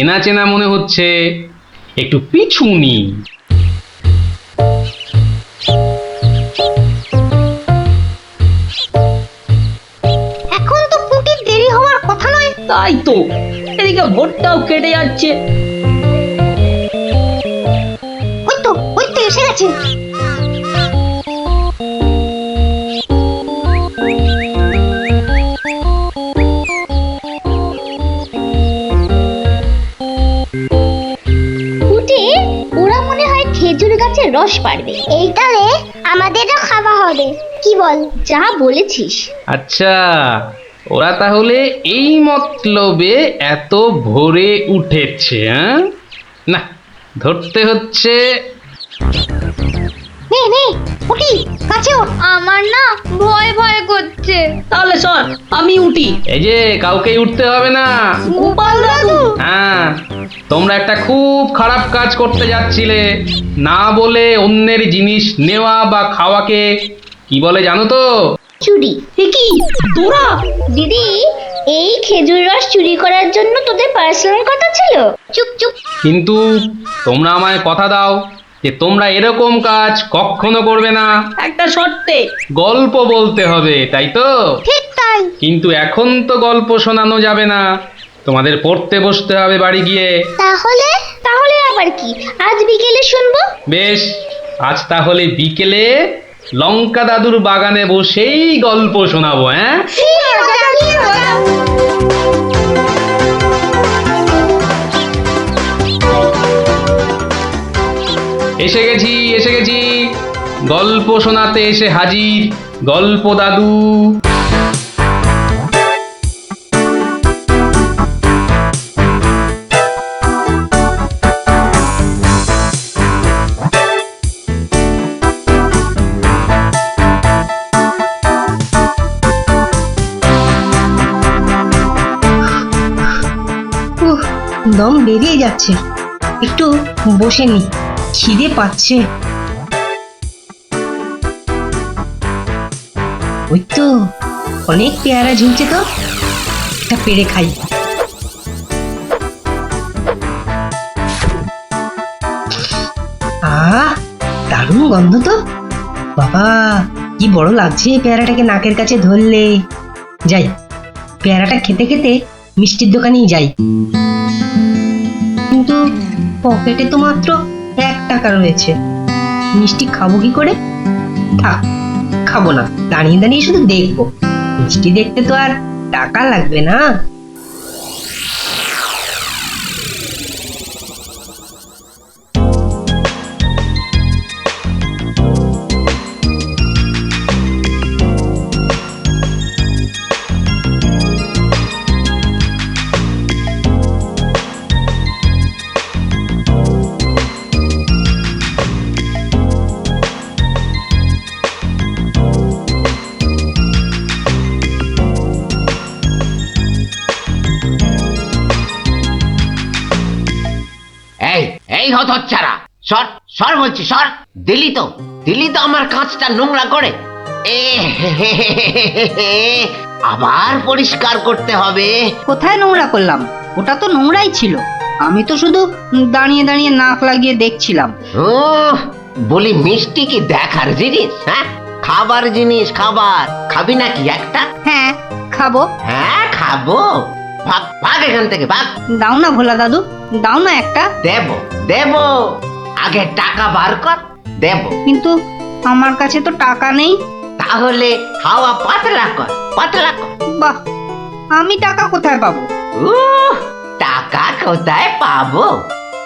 চেনা চেনা মনে হচ্ছে, একটু পিছু নি। এখন তো পুটির দেরি হওয়ার কথা নয়। তাই তো, এদিকে ভোটটাও কেটে যাচ্ছে। ওই তো এসে গেছে। পুটি, ওরা মনে হয় খেজুর গাছের রস পাড়বে। এইটালে আমাদেরও খাওয়া হবে, কি বল? যা বলেছিস। আচ্ছা, ওরা তাহলে এই মতলবে এত ভোরে উঠেছে, হ্যাঁ? না, ধরতে হচ্ছে। নে নে পুটি, কাছে ওঠ। আমার না ভয় ভয় করছে। তাহলে শোন, আমি উঠি। এই যে, কাউকে উঠতে হবে না। গোপাল দাদু, হ্যাঁ, তোমরা একটা খুব খারাপ কাজ করতে যাচ্ছিলে। না বলে অন্যের জিনিস নেওয়া বা খাওয়াকে কি বলে জানো তো? চুরি। এ কি তোরা? দিদি, এই খেজুর রস চুরি করার জন্য তোদের পার্সোনাল কথা ছিল? চুপ চুপ। কিন্তু তোমরা আমায় কথা দাও যে তোমরা এরকম কাজ কখনো করবে না। একটা শর্তে। গল্প বলতে হবে, তাই তো? ঠিক তাই। কিন্তু এখন তো গল্প শোনানো যাবে না, তোমাদের পড়তে বসতে হবে বাড়ি গিয়ে। তাহলে তাহলে আবার কি, আজ বিকেলে শুনবো? বেশ, আজ তাহলে বিকেলে লঙ্কা দাদুর বাগানে বসেই গল্প শোনাবো, হ্যাঁ? এসে গেছি, এসে গেছি, গল্প শোনাতে এসে হাজির গল্প দাদু। দম বেরিয়ে যাচ্ছে, একটু বসে নি, খিদে পাচ্ছে। ওই তো অনেক পেয়ারা ঝুলছে, তো একটা পেড়ে খাই। দারুণ গন্ধ তো। বাবা, কি বড় লাগছে পেয়ারাটাকে নাকের কাছে ধরলে। যাই, পেয়ারাটা খেতে খেতে মিষ্টির দোকানেই যাই। কিন্তু পকেটে তো মাত্র 1 টাকা রয়েছে, মিষ্টি খাবো কি করে? থাক, খাবো না, দাঁড়িয়ে দাঁড়িয়ে শুধু দেখবো। মিষ্টি দেখতে তো আর টাকা লাগবে না। এই এই হতচ্ছাড়া, সর সর বলছি, সর। দিলি তো আমার কাঁচটা নোংরা করে। এ আবার পরিষ্কার করতে হবে। কোথায় নোংরা করলাম? ওটা তো নোংরাই ছিল। আমি তো শুধু দাঁড়িয়ে দাঁড়িয়ে নাক লাগিয়ে দেখছিলাম। ও বলি, মিষ্টি কি দেখার জিনিস? হ্যাঁ, খাবার জিনিস, খাবার। খাবি নাকি একটা? হ্যাঁ, খাবো। হ্যাঁ, খাবো। ভাগ ভাগ এখান থেকে, ভাগ। দাও না ভোলা দাদু, দাও না একটা। দেব, আগে টাকা বার কর, দেব। কিন্তু আমার কাছে তো টাকা নেই। তাহলে হাওয়া পাতলা কর, পাতলা কর। বাহ, আমি টাকা কোথায় পাবো? টাকা কোথায় পাবো?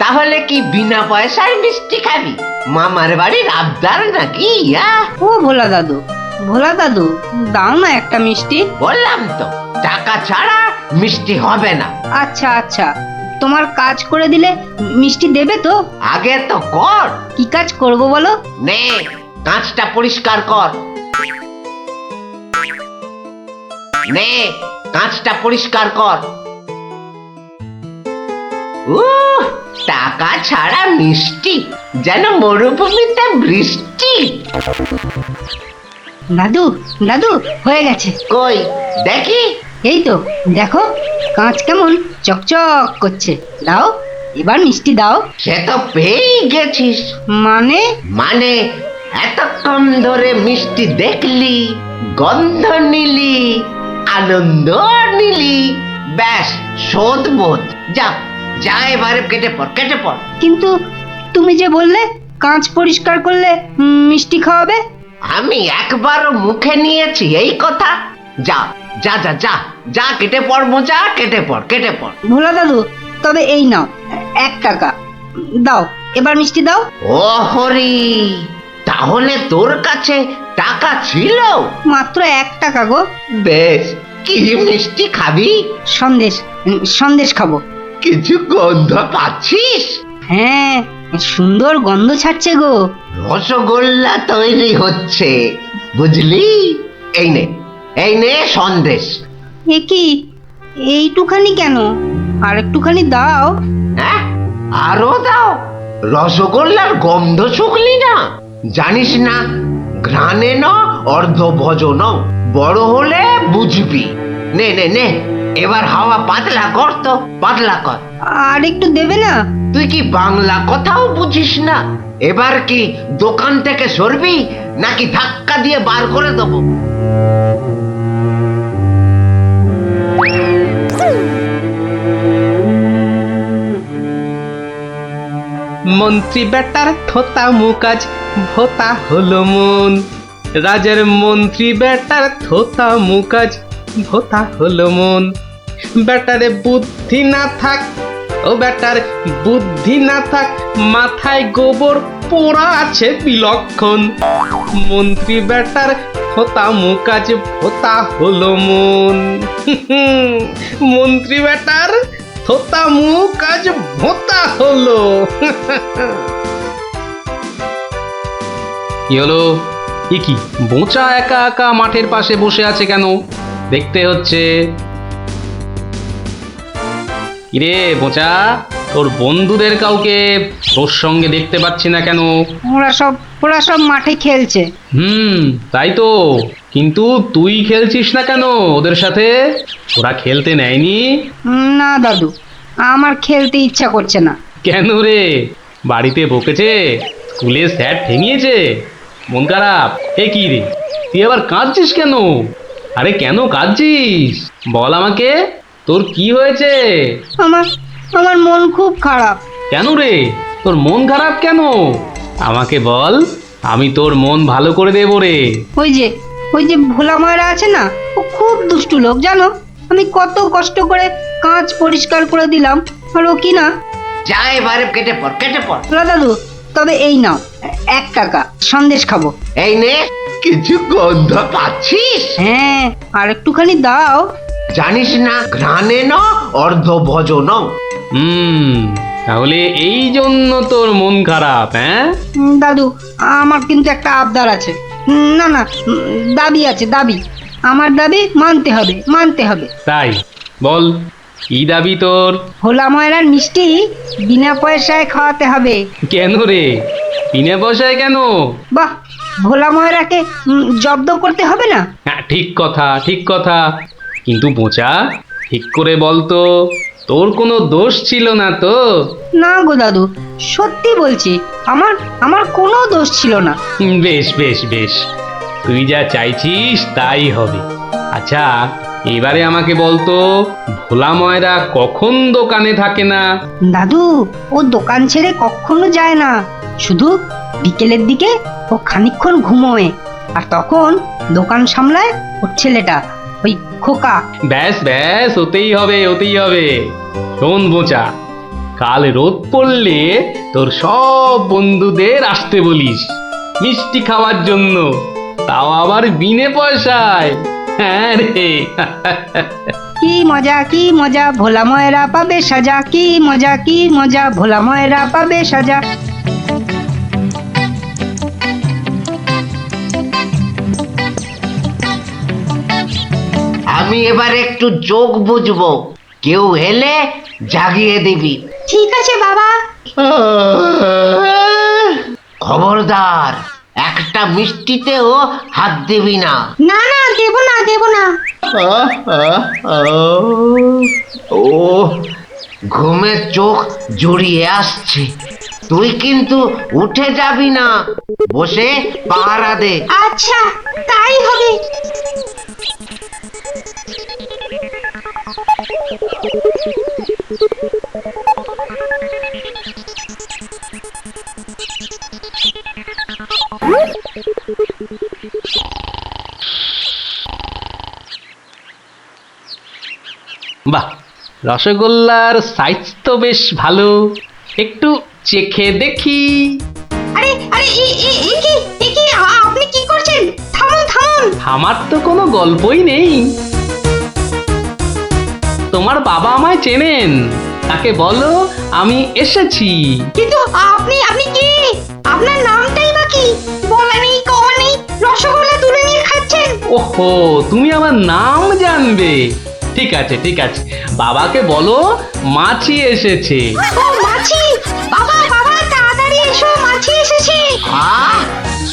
তাহলে কি বিনা পয়সার মিষ্টি খাবি? মামার বাড়ির আবদার নাকি? ও ভোলা দাদু, দাও না একটা মিষ্টি। বললাম তো, টাকা ছাড়া মিষ্টি হবে না। আচ্ছা আচ্ছা, তোমার কাজ করে দিলে মিষ্টি দেবে তো? আগে তো কর। কি কাজ করব বলো? নে, কাঁচটা পরিষ্কার কর। নে, কাঁচটা পরিষ্কার কর। টাকা ছাড়া মিষ্টি যেন মরুভূমিতে বৃষ্টি। দাদু, হয়ে গেছে। কই দেখি। এই তো দেখো, কাঁচ কেমন চকচক করছে। দাও, এবার মিষ্টি দাও। সে তো পেয়েই গেছিস। মানে? মানে এতক্ষণ ধরে মিষ্টি দেখলি, গন্ধ নিলি, আনন্দ নিলি, ব্যাস শোধ বোধ। যা যা, এবারে কেটে পড়, কেটে পড়। কিন্তু তুমি যে বললে কাঁচ পরিষ্কার করলে মিষ্টি খাওয়াবে। আমি একবারও মুখে নিয়েছি এই কথা? যা যা যা যা যা, কেটে পড় মোচা, কেটে পড়, কেটে পড়। ভোলা দাদু, তবে এই নাও 1 টাকা দাও, এবার মিষ্টি দাও। ও হরি, তাহলে তোর কাছে টাকা ছিল? মাত্র 1 টাকা গো। বেশ, কি মিষ্টি খাবি? সন্দেশ, সন্দেশ খাবো। কিছু গন্ধ পাচ্ছিস? হ্যাঁ, সুন্দর গন্ধ ছাড়ছে গো। রসগোল্লা তৈরি হচ্ছে, বুঝলি? এই নে, এই নে সন্দেশ। এ কি, এইটুখানি কেন? আর একটুখানি দাও। হ্যাঁ, আরো দাও। রসগোল্লার গন্ধ শুকলি না? জানিস না, ঘ্রাণে ন অর্ধ ভজন, বড় হলে বুঝবি। নে নে নে, এবার হাওয়া পাতলা কর তো, পাতলা কর। আর একটু দেবে না? তুই কি বাংলা কথাও বুঝিস না? এবার কি দোকান থেকে সরবি, নাকি ধাক্কা দিয়ে বার করে দেবো? মন্ত্রী বেটার থোতা মুকাজ ভোতা হলো মন। রাজার মন্ত্রী বেটার থোতা মুকাজ ভোতা হলো মন। বেটারে বুদ্ধি না থাক, ও বেটার বুদ্ধি না থাক, মাথায় গোবর পোড়া আছে বিলক্ষণ। মন্ত্রী বেটার থোতা মুকাজ ভোতা হলো মন। মন্ত্রী বেটার থোতা মুখ আজ ভোতা হলো। কি হলো? এ কি, বোঁচা একা একা মাঠের পাশে বসে আছে কেন? দেখতে হচ্ছে। কিরে বোঁচা, তোর বন্ধুদের কাউকে তোর সঙ্গে দেখতে পাচ্ছি না কেন? ওরা সব মাঠে খেলছে। তাই তো, কিন্তু তুই খেলছিস না কেন ওদের সাথে? ওরা খেলতে নেয়নি? না দাদু, আমার খেলতে ইচ্ছা করছে না। কেন রে, বাড়িতে বকেছে? স্কুলে স্যার ঠেঙিয়েছে? মন খারাপ? এ কি রে, তুই আবার কাঁদছিস কেন? আরে কেন কাঁদছিস বল আমাকে, তোর কি হয়েছে? আমার মন খুব খারাপ। কেন রে, তোর মন খারাপ কেন? আমাকে বল, আমি তোর মন ভালো করে দেবো রে। ওই যে ভোলা ময়রা আছে না, ও খুব দুষ্টু লোক জানো। আমি কত কষ্ট করে কাঁচ পরিষ্কার করে দিলাম, আর ও কি না। যা, এবারে কেটে পড়, কেটে পড়। ভোলা দাদু, তবে এই নাও 1 টাকা, সন্দেশ খাবো। এই নে, কিছু গন্ধ পাচ্ছিস? হ্যাঁ, আর একটুখানি দাও। জানিস না, ঘ্রাণে ন অর্ধ ভজন। তাহলে এই জন্য তোর মন খারাপ? হ্যাঁ দাদু, আমার কিন্তু একটা আবদার আছে। না, দাবি আছে, দাবি। আমার দাবি মানতে হবে। তাই বল, কি দাবি তোর? ভোলা ময়রার মিষ্টি বিনা পয়সায় খাওয়াতে হবে। কেন রে, বিনা পয়সায় কেন? বাহ, ভোলা ময়রাকে জব্দ করতে হবে না? হ্যাঁ, ঠিক কথা, ঠিক কথা। কিন্তু বোঁচা, ঠিক করে বল তো, তোর কোনো দোষ ছিল না তো? না গো দাদু, সত্যি বলছি, আমার কোনো দোষ ছিল না। বেশ বেশ বেশ, তুই যা চাইছিস তাই হবে। আচ্ছা, এবারে আমাকে বলতো, ভোলা ময়রা কখন দোকানে থাকে না? দাদু, ও দোকান ছেড়ে কখনো যায় না। শুধু বিকেলের দিকে ও খানিকক্ষণ ঘুমোয়, আর তখন দোকান সামলায় ওর ছেলেটা, ওই খোকা। ব্যাস ব্যাস, ওতেই হবে, ওতেই হবে। শোন বোঁচা, কাল রোদ পড়লে তোর সব বন্ধুদের আসতে বলিস মিষ্টি খাওয়ার জন্য, তাও আবার বিনে পয়সায়। হ্যাঁ রে। কি মজা, ভোলা ময়রা পাবে সাজা। কি মজা, ভোলা ময়রা পাবে সাজা। আমি এবার একটু যোগ বুঝবো, কেউ এলে জাগিয়ে দিবি। ঠিক আছে বাবা। খবরদার, একটা মিষ্টিতেও হাত দিবি না। না না, দেব না দেব না। ও ঘুমের চোখ জড়িয়ে আসছে। তুই কিন্তু উঠে যাবি না, বসে পাহারা দে। আচ্ছা, তাই হবে। বাহ, রসগোল্লার সাইজ তো বেশ ভালো, একটু চেখে দেখি। আরে আরে, আপনি কি করছেন? থামুন থামুন। আমার তো কোনো গল্পই নেই। তোমার বাবা আমায় চেনেন, তাকে বলো আমি এসেছি। কিন্তু আপনি আপনি কি? আপনার নামটাই বা কি? বলা নেই, কওয়া নেই, রসগোল্লা তুলে নিয়ে খাচ্ছেন। ওহো, তুমি আমার নাম জানবে? ঠিক আছে ঠিক আছে, বাবাকে বলো মাছি এসেছে। ও মাছি! বাবা বাবা, তাড়াতাড়ি এসো, মাছি এসেছে।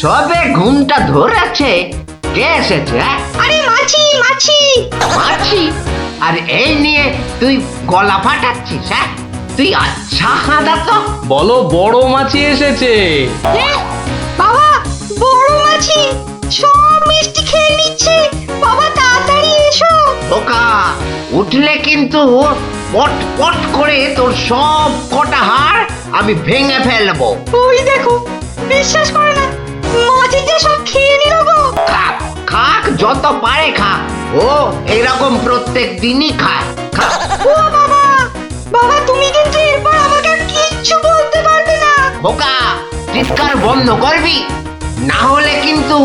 সবে ঘুমটা ধরেছে, কে এসেছে? আরে মাছি মাছি! মাছি? আর এই নিয়ে তুই গলা ফাটাচ্ছিস? হ্যাঁ, তুই আচ্ছা হাঁদা তো। বলো বড় মাছি এসেছে। বাবা, বড় মাছি সব মিষ্টি খেয়ে নিচ্ছে। বাবা তাড়াতাড়ি এসো। ওকা উঠলে কিন্তু পট পট করে তোর সব কটা হাড় আমি ভেঙে ফেলবো। ওই দেখো, বিশ্বাস করে না, মাছি যে সব খেয়ে নিল গো। খাক খাক, যত পারে খাক। ও এরকম প্রত্যেক দিনই খায়। খাক। ও বাবা, বাবা তুমি কিন্তু এরপর আমাকে আর কিচ্ছু বলতে পারবে না। বোকা, চিৎকার বন্ধ করবি, না হলে কিন্তু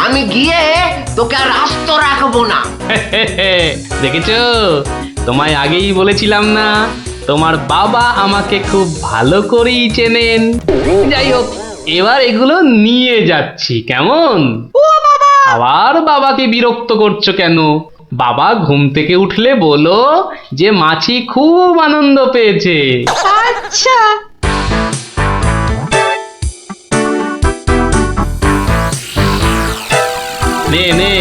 আমি গিয়ে তোকে আর আস্ত রাখবো না। দেখেছো, তোমায় আগেই বলেছিলাম না, তোমার বাবা আমাকে খুব ভালো করেই চেনেন। যাই হোক, এবার এগুলো নিয়ে যাচ্ছি, কেমন? আবার বাবাকে বিরক্ত করছো কেন? বাবা ঘুম থেকে উঠলে বলো যে মাছি খুব আনন্দ পেয়েছে। আচ্ছা। নে নে,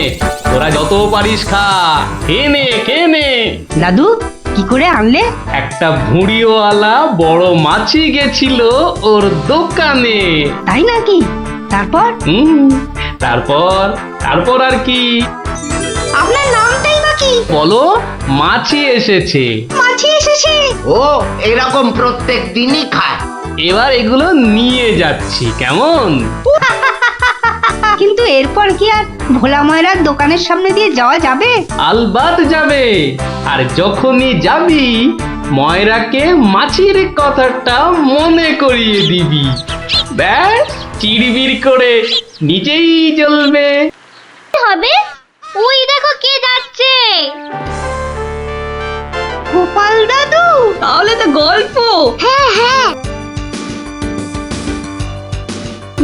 তোরা যত পারিস খা, খেয়ে নে খেয়ে নে। দাদু, কি করে আনলে? একটা ভুঁড়িওয়ালা বড় মাছি গেছিল ওর দোকানে। তাই নাকি? তারপর? তারপর তারপর আর কি? আপনার নামটাই বা কি? বলো মাছি এসেছে। মাছি এসেছে। ও এরকম প্রত্যেক দিনই খায়। এবার এগুলো নিয়ে যাচ্ছি, কেমন? কিন্তু এরপর কি আর ভোলা ময়রার দোকানের সামনে দিয়ে যাওয়া যাবে? আলবাত যাবে। আর যখনই যাবি, ময়রাকে মাছির কথাটা মনে করিয়ে দিবি। ব্যাস, চিড়বিড় করে নিজেই জ্বলবে। হবে? ওই দেখো কে যাচ্ছে। গোপাল দাদু। তাহলে তো গল্প। হ্যাঁ হ্যাঁ,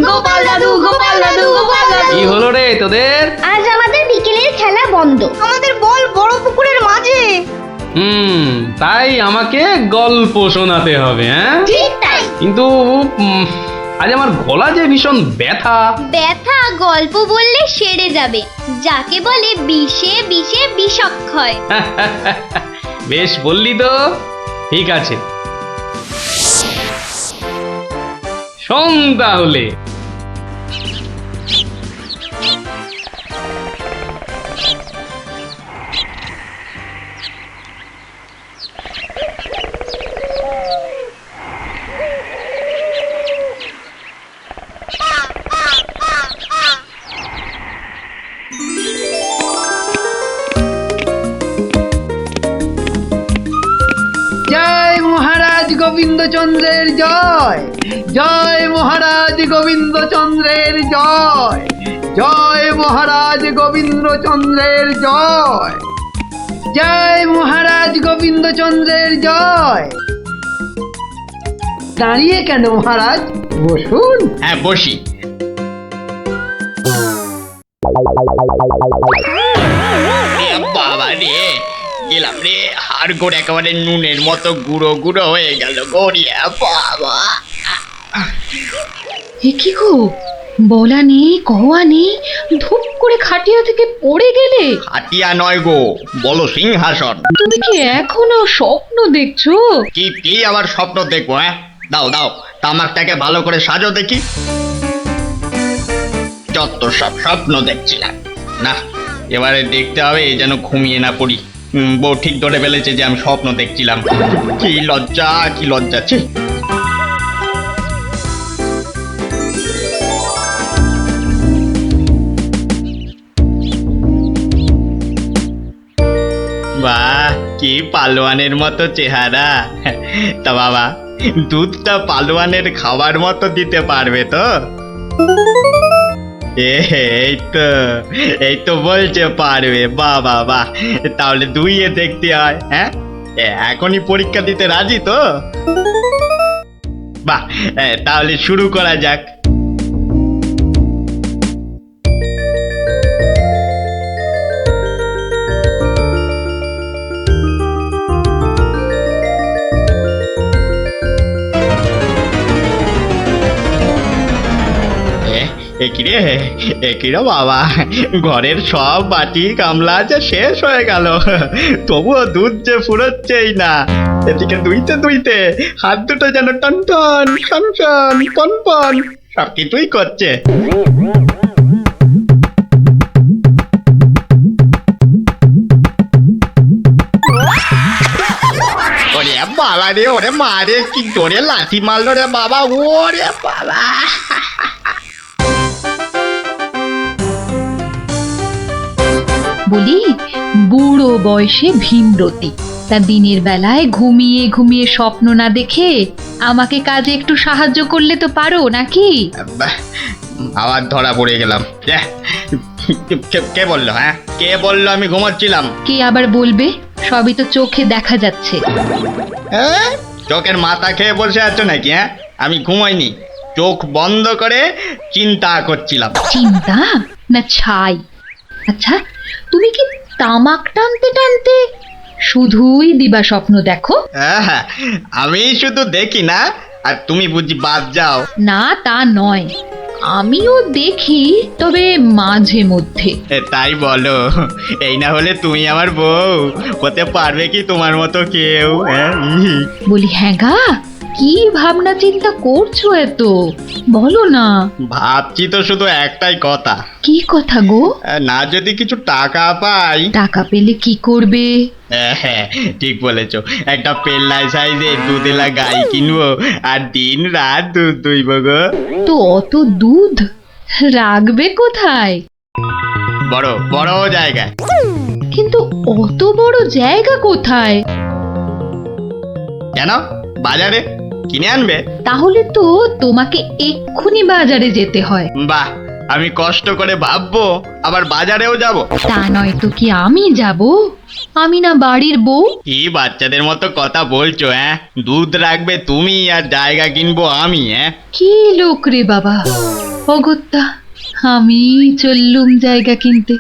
গোপাল দাদু, গোপাল দাদু, গোপাল দাদু। কি হলো রে তোদের? আজ আমাদের বিকেলের খেলা বন্ধ। আমাদের বল বড় পুকুরের মাঝে। তাই আমাকে গল্প শোনাতে হবে, হ্যাঁ? ঠিক তাই। কিন্তু আজ আমার গলা যে ভীষণ ব্যথা। ব্যথা গল্প বললে সেরে যাবে, যাকে বলে বিষে বিষে বিষক্ষয়। বেশ বললি তো, ঠিক আছে, শোন তাহলে। জয় মহারাজ গোবিন্দচন্দ্রের জয়, জয় মহারাজ গোবিন্দচন্দ্রের জয়, জয় মহারাজ গোবিন্দচন্দ্রের জয়, জয় মহারাজ গোবিন্দচন্দ্রের জয়। দাঁড়িয়ে কেন মহারাজ, বসুন। হ্যাঁ বসি। বাবা রে, গেলাম রে, হাড় গোড় একেবারে নুনের মতো গুঁড়ো গুঁড়ো হয়ে গেল গড়িয়া। বাবা, এ কি গো, বলা নেই কওয়া নেই, ধূপ করে খাটিয়া থেকে পড়ে গেলে। হাতিয়া নয় গো, বলো সিংহাসন। তুমি কি এখনো স্বপ্ন দেখছো? কি আবার স্বপ্ন দেখবো? হ্যাঁ, দাও দাও তামাকটাকে ভালো করে সাজো দেখি। যত সব স্বপ্ন দেখছিলাম, না এবারে দেখতে হবে যেন ঘুমিয়ে না পড়ি। বউ ঠিক ধরে ফেলেছে যে আমি স্বপ্ন দেখছিলাম। কি লজ্জা ছি। বাহ, কি পালোয়ানের মতো চেহারা। তা বাবা, দুধটা পালোয়ানের খাবার মতো দিতে পারবে তো? এই তো বলছে পারবে। বাবা বাহ, তাহলে দুইয়ে দেখতে হয়। হ্যাঁ, এখনই পরীক্ষা দিতে রাজি তো? বাহ, তাহলে শুরু করা যাক। একিরে বাবা, ঘরের সব বাটি গামলা যে শেষ হয়ে গেল, তবুও দুধ যে ফুরোচ্ছেই না। এদিকে দুইতে হাত দুটো যেন টন টন টন টন পন পন সব কিছুই করছে। ওরে বাবা রে, ওরে মা রে, কি জোরে লাথি মারলো রে বাবা, ওরে বাবা। বলি, বুড়ো বয়সে ভীমরতি, তা দিনের বেলায় ঘুমিয়ে ঘুমিয়ে স্বপ্ন না দেখে আমাকে কাজে একটু সাহায্য করলে তো পারো নাকি? আবার ধরা পড়ে গেলাম। কে বললো? হ্যাঁ, কে বললো আমি ঘুমাচ্ছিলাম? কে আবার বলবে? সবই তো চোখে দেখা যাচ্ছে। চোখের মাথা খেয়ে বসে আছো নাকি? হ্যাঁ, আমি ঘুমাইনি, চোখ বন্ধ করে চিন্তা করছিলাম। চিন্তা না ছাই? আচ্ছা, তুমি কি তামাক টানতে টানতে শুধুই দিবা স্বপ্ন দেখো? হ্যাঁ, আমি শুধু দেখি না, আর তুমি বুঝি বাদ যাও? না, তা নয়, আমিও দেখি, তবে মাঝে মধ্যে। তাই বলো? এই না হলে তুমি আমার বউ হতে পারবে কি তোমার মতো কেউ? বলি, হ্যাঁ গা, কি ভাবনা চিন্তা করছো এত? বলো না। ভাবছি তো শুধু একটাই কথা। কি কথা গো? না যদি কিছু টাকা পাই। টাকা পেলে কি করবে? হ্যাঁ, ঠিক বলেছো, একটা পেল্লাই সাইজের দুধেলা গাই কিনবো আর দিন রাত দুধ দুইব গো। তো অত দুধ রাখবে কোথায়? বড় জায়গায়। কিন্তু অত বড় জায়গা কোথায়? কেন, বাজারে কিনে আনবে? তাহলে তো তোমাকে এক্ষুনি বাজারে যেতে হয়। বাহ, আমি কষ্ট করে ভাববো আবার বাজারেও যাব? তা নয় তো কি আমি যাব? আমি না বাড়ির বউ? কি বাচ্চাদের মতো কথা বলছো? হ্যাঁ, দুধ রাখবে তুমি আর জায়গা কিনবো আমি? হ্যাঁ, কি লোক রে বাবা, অগত্যা আমি চললুম জায়গা কিনতে।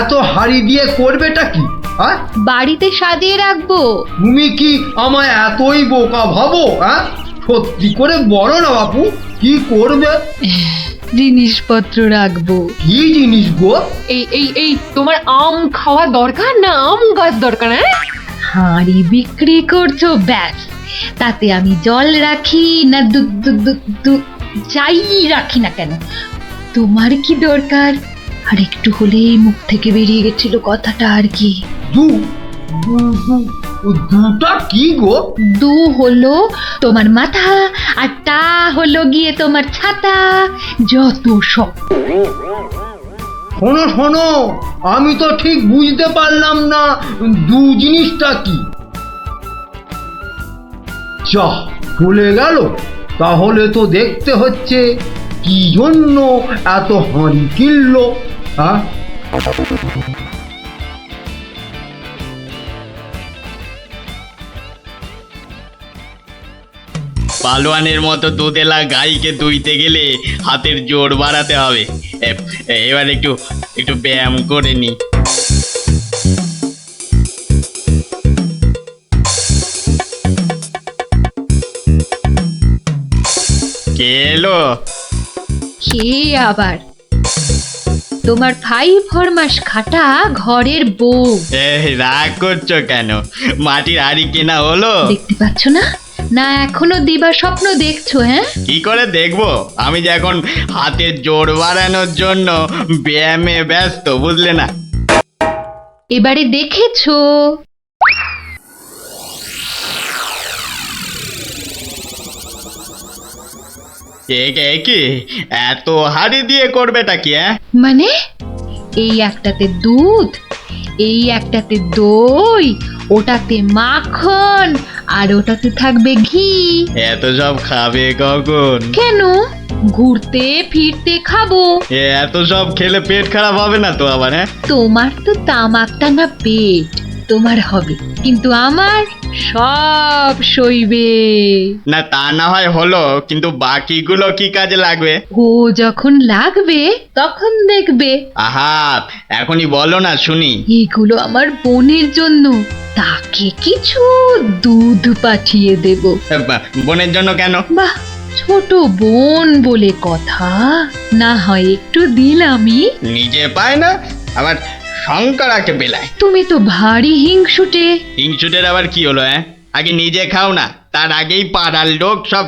এত হাড়ি দিয়ে করবেটা কি? হ্যাঁ, বাড়িতে সাজিয়ে রাখবো। তুমি কি আমায় এতই বোকা ভাবো? হ্যাঁ, সত্যি করে বলো না বাপু, কি করবে? জিনিসপত্র রাখবো। কি জিনিস গো? এই তোমার আম খাওয়া দরকার না আম গাছ দরকার? হাঁড়ি বিক্রি করছো, ব্যাস। তাতে আমি জল রাখি না দুধ যাই রাখি না কেন, তোমার কি দরকার? আর একটু হলেই মুখ থেকে বেরিয়ে গেছিল কথাটা আর কি। দুটা কি গো? দু হলো তোমার মাথা, আর টা হলো গিয়ে তোমার ছাতা, যত সব। শোনো, আমি তো ঠিক বুঝতে পারলাম না দু জিনিসটা কি। যা চলে গেল, তাহলে তো দেখতে হচ্ছে কি জন্য এত হাঁড়ি কিনলো। হ্যাঁ, পালোয়ানের মতো দুধেলা গাইকে দুইতে গেলে হাতের জোর বাড়াতে হবে। এবার একটু একটু ব্যায়াম করে নি। কে এলো? কে আবার? তোমার 5 খাটা ঘরের বউ। রাগ করছো কেন? মাটির হাড়ি কেনা হলো? দেখতে পাচ্ছ না? না এখনো দিবার স্বপ্ন দেখছো? হ্যাঁ, কি করে দেখবো? আমি যে এখন হাতের জোর বাড়ানোর জন্য ব্যায়ামে ব্যস্ত, বুঝলে না? এবারে দেখেছো? কি এত হাড়ি দিয়ে করবেটা কি? মানে এই একটাতে দুধ, এই একটাতে দই, ওটাতে মাখন, আর ওটাতে থাকবে ঘি। এত সব খাবে কখন? কেন? ঘুরতে ফিরতে খাবো। এত সব খেলে পেট খারাপ হবে না তো আবার? তোমার তো তামাক টানা পেট, তোমার হবে, কিন্তু আমার সব সইবে। না তা না হয় হলো, কিন্তু বাকিগুলো কি কাজে লাগবে? ও যখন লাগবে তখন দেখবে। আহা, এখনই বলো না শুনি। এগুলো আমার বোনের জন্য, তাকে কিছু দুধ পাঠিয়ে দেব। বোনের জন্য কেন? বাহ, ছোট বোন বলে কথা, না হয় একটু দিলামই। নিজে পায় না, আবার শঙ্করাকে বেলায়। তুমি তো ভারী হিংসুটে। হিংসুটের আবার কি হলো? আগে নিজে খাও না, তার আগেই পাড়ার লোক সব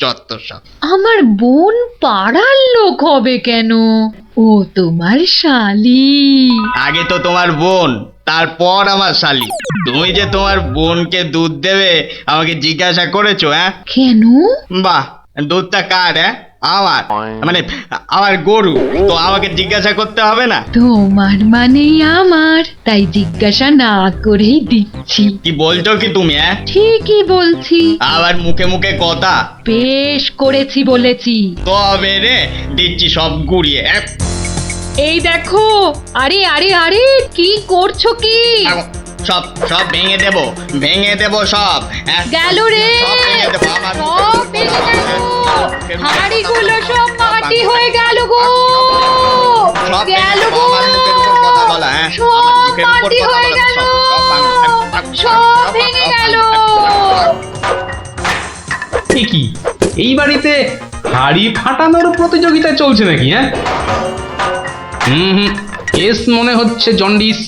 যত সব। আমার বোন পাড়ার লোক হবে কেন? ও তোমার শালি। আগে তো তোমার বোন, তারপর আমার শালি। তুমি যে তোমার বোনকে দুধ দেবে আমাকে জিজ্ঞাসা করেছো? কেন? বাহ, দুধটা কার? আমার, মানে আমার গরু, তো আমাকে জিজ্ঞাসা করতে হবে না? তোমার মানেই আমার, তাই জিজ্ঞাসা না করেই দিচ্ছি। কি বলছো কি তুমি? ঠিকই বলছি। আবার মুখে মুখে কথা। বেশ করেছি বলেছি। তবে রে দিচ্ছি সব গুড়িয়ে। এই দেখো, আরে আরে আরে, কি করছো কি? সব সব ভেঙে দেবো, ভেঙে দেবো সব। গেল রে, সব ভেঙে দেবো, আমার সব ভেঙে গেল। হাঁড়িগুলো সব মাটি হয়ে গেল গো, সব গেল গো, আমার মুখের উপর কথা বলা। সব মাটি হয়ে গেল, সব ভেঙে গেল। কি এই বাড়িতে হাড়ি ফাটানোর প্রতিযোগিতা চলছে নাকি? হুম, কেস মনে হচ্ছে জন্ডিস।